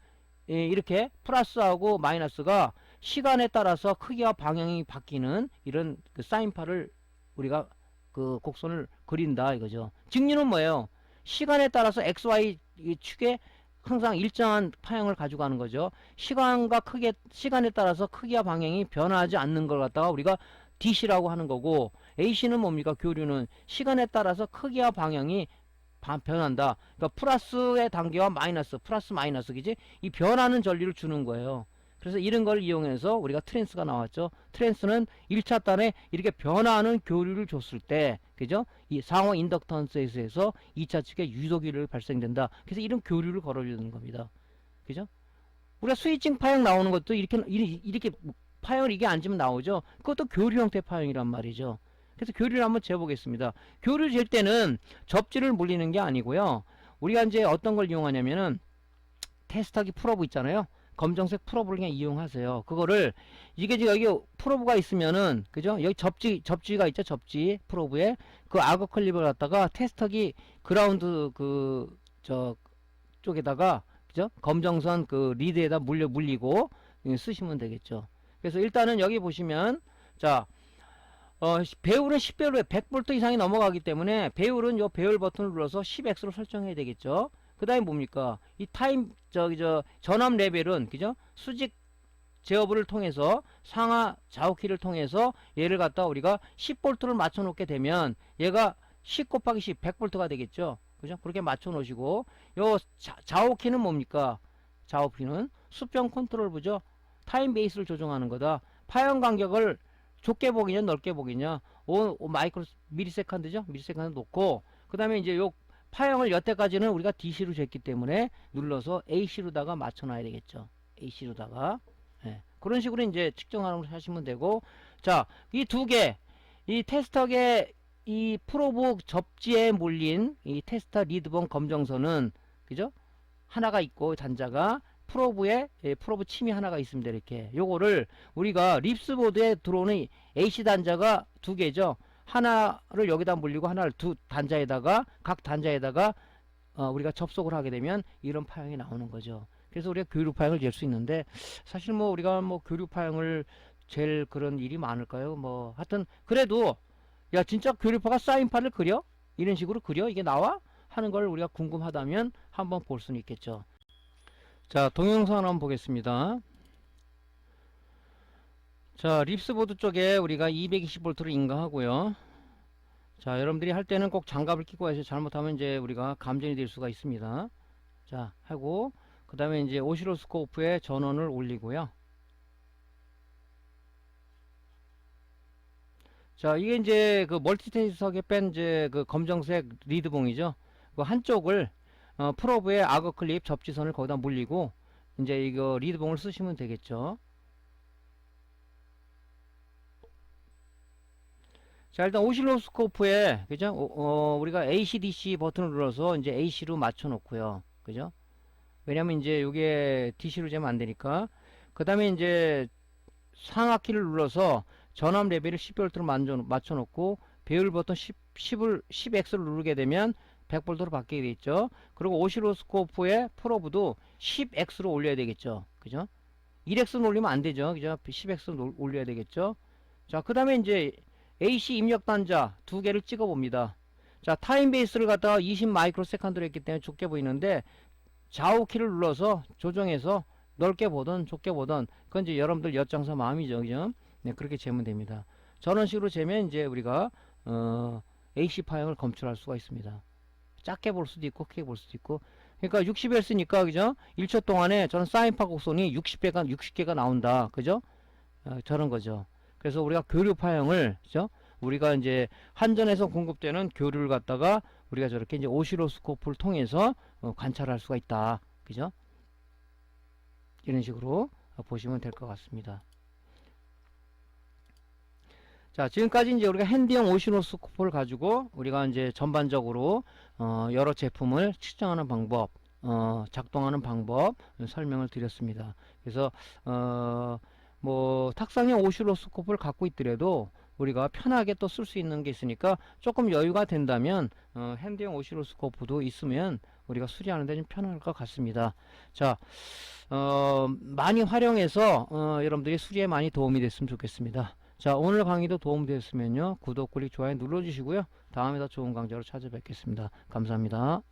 Speaker 1: 이렇게 플러스하고 마이너스가 시간에 따라서 크기와 방향이 바뀌는 이런 그 사인파를 우리가 그 곡선을 그린다 이거죠. 직류는 뭐예요? 시간에 따라서 XY 축에 항상 일정한 파형을 가지고 가는 거죠. 시간에 따라서 크기와 방향이 변하지 않는 걸 갖다가 우리가 DC라고 하는 거고, AC는 뭡니까? 교류는 시간에 따라서 크기와 방향이 변한다. 그러니까 플러스의 단계와 마이너스, 플러스 마이너스, 그지? 이 변하는 전리를 주는 거예요. 그래서 이런 걸 이용해서 우리가 트랜스가 나왔죠. 트랜스는 1차 단에 이렇게 변화하는 교류를 줬을 때, 그죠? 이 상호 인덕턴스에서 2차 측에 유도기를 발생된다. 그래서 이런 교류를 걸어주는 겁니다. 그죠? 우리가 스위칭 파형 나오는 것도 이렇게 파형을 이게 앉으면 나오죠. 그것도 교류 형태 파형이란 말이죠. 그래서 교류를 한번 재보겠습니다. 교류 잴 때는 접지를 물리는 게 아니고요. 우리가 이제 어떤 걸 이용하냐면은 테스터기 프로브 있잖아요. 검정색 프로브를 그냥 이용하세요. 그거를 이게 지금 여기 프로브가 있으면은, 그죠? 여기 접지가 있죠. 접지 프로브에 그 악어 클립을 갖다가 테스터기 그라운드 쪽에다가, 그죠? 검정선 그 리드에다 물리고 쓰시면 되겠죠. 그래서 일단은 여기 보시면, 자, 배율은 10배율에 100V 이상이 넘어가기 때문에 배율은 요 배율 버튼을 눌러서 10X로 설정해야 되겠죠. 그 다음에 뭡니까? 이 타임, 전압 레벨은, 그죠? 수직 제어부를 통해서 상하 좌우키를 통해서 얘를 갖다 우리가 10V를 맞춰 놓게 되면 얘가 10 곱하기 10, 100V가 되겠죠. 그죠? 그렇게 맞춰 놓으시고, 요 좌우키는 뭡니까? 좌우키는 수평 컨트롤부죠. 타임 베이스를 조정하는 거다. 파형 간격을 좁게 보기냐 넓게 보기냐, 5 마이크로 미리세컨드죠. 미리세컨드 놓고, 그 다음에 이제 요 파형을 여태까지는 우리가 DC로 쟀기 때문에 눌러서 AC로다가 맞춰놔야 되겠죠. AC로다가. 예. 그런 식으로 이제 측정하는 걸 하시면 되고, 자, 이 두 개, 이 테스터의 이 프로브 접지에 몰린 이 테스터 리드본 검정선은, 그죠? 하나가 있고, 단자가 프로브에 프로브 침이 하나가 있습니다. 이렇게 요거를 우리가 립스보드에 들어오는 AC 단자가 두 개죠. 하나를 여기다 물리고 하나를 두 단자에다가 각 단자에다가 우리가 접속을 하게 되면 이런 파형이 나오는 거죠. 그래서 우리가 교류 파형을 잴 수 있는데, 사실 뭐 우리가 뭐 교류 파형을 잴 그런 일이 많을까요? 뭐 하여튼 그래도 야 진짜 교류파가 사인파를 그려? 이런 식으로 그려? 이게 나와? 하는 걸 우리가 궁금하다면 한번 볼 수는 있겠죠. 자, 동영상을 한번 보겠습니다. 자, 립스보드 쪽에 우리가 220V를 인가하고요. 자, 여러분들이 할 때는 꼭 장갑을 끼고 해서 잘못하면 이제 우리가 감전이 될 수가 있습니다. 자, 하고 그 다음에 이제 오시로스코프에 전원을 올리고요. 자, 이게 이제 그 멀티테이석에 뺀 이제 그 검정색 리드봉이죠. 그 한쪽을 프로브의 악어 클립 접지선을 거기다 물리고 이제 이거 리드봉을 쓰시면 되겠죠. 자, 일단 오실로스코프에, 그죠? 우리가 AC/DC 버튼을 눌러서 이제 AC로 맞춰 놓고요. 그죠? 왜냐면 이제 이게 DC로 재면 안 되니까. 그 다음에 이제 상하키를 눌러서 전압 레벨을 10V로 맞춰 놓고 배율 버튼 10X를 누르게 되면 100V로 바뀌게 돼 있죠. 그리고 오실로스코프의 프로브도 10X로 올려야 되겠죠. 그죠? 1X로 올리면 안 되죠. 그죠? 10X로 올려야 되겠죠. 자, 그 다음에 이제 AC 입력 단자 두 개를 찍어 봅니다. 자, 타임 베이스를 갖다가 20 마이크로 세컨드로 했기 때문에 좁게 보이는데 좌우 키를 눌러서 조정해서 넓게 보든 좁게 보든 그건 이제 여러분들 엿장사 마음이죠. 그죠? 네, 그렇게 재면 됩니다. 저런 식으로 재면 이제 우리가 AC 파형을 검출할 수가 있습니다. 작게 볼 수도 있고 크게 볼 수도 있고. 그러니까 60Hz니까 그죠? 1초 동안에 저는 사인파 곡선이 60개가 나온다. 그죠? 저런 거죠. 그래서 우리가 교류 파형을, 그죠? 우리가 이제 한전에서 공급되는 교류를 갖다가 우리가 저렇게 이제 오시로스코프를 통해서 관찰할 수가 있다. 그죠? 이런 식으로 보시면 될 것 같습니다. 자, 지금까지 이제 우리가 핸디형 오시로스코프를 가지고 우리가 이제 전반적으로 여러 제품을 측정하는 방법, 작동하는 방법 설명을 드렸습니다. 그래서 뭐 탁상형 오시로스코프를 갖고 있더라도 우리가 편하게 또 쓸 수 있는 게 있으니까 조금 여유가 된다면 핸디형 오시로스코프도 있으면 우리가 수리하는 데 좀 편할 것 같습니다. 자, 많이 활용해서 여러분들이 수리에 많이 도움이 됐으면 좋겠습니다. 자, 오늘 강의도 도움되었으면요 구독, 클릭, 좋아요 눌러주시고요. 다음에 더 좋은 강좌로 찾아뵙겠습니다. 감사합니다.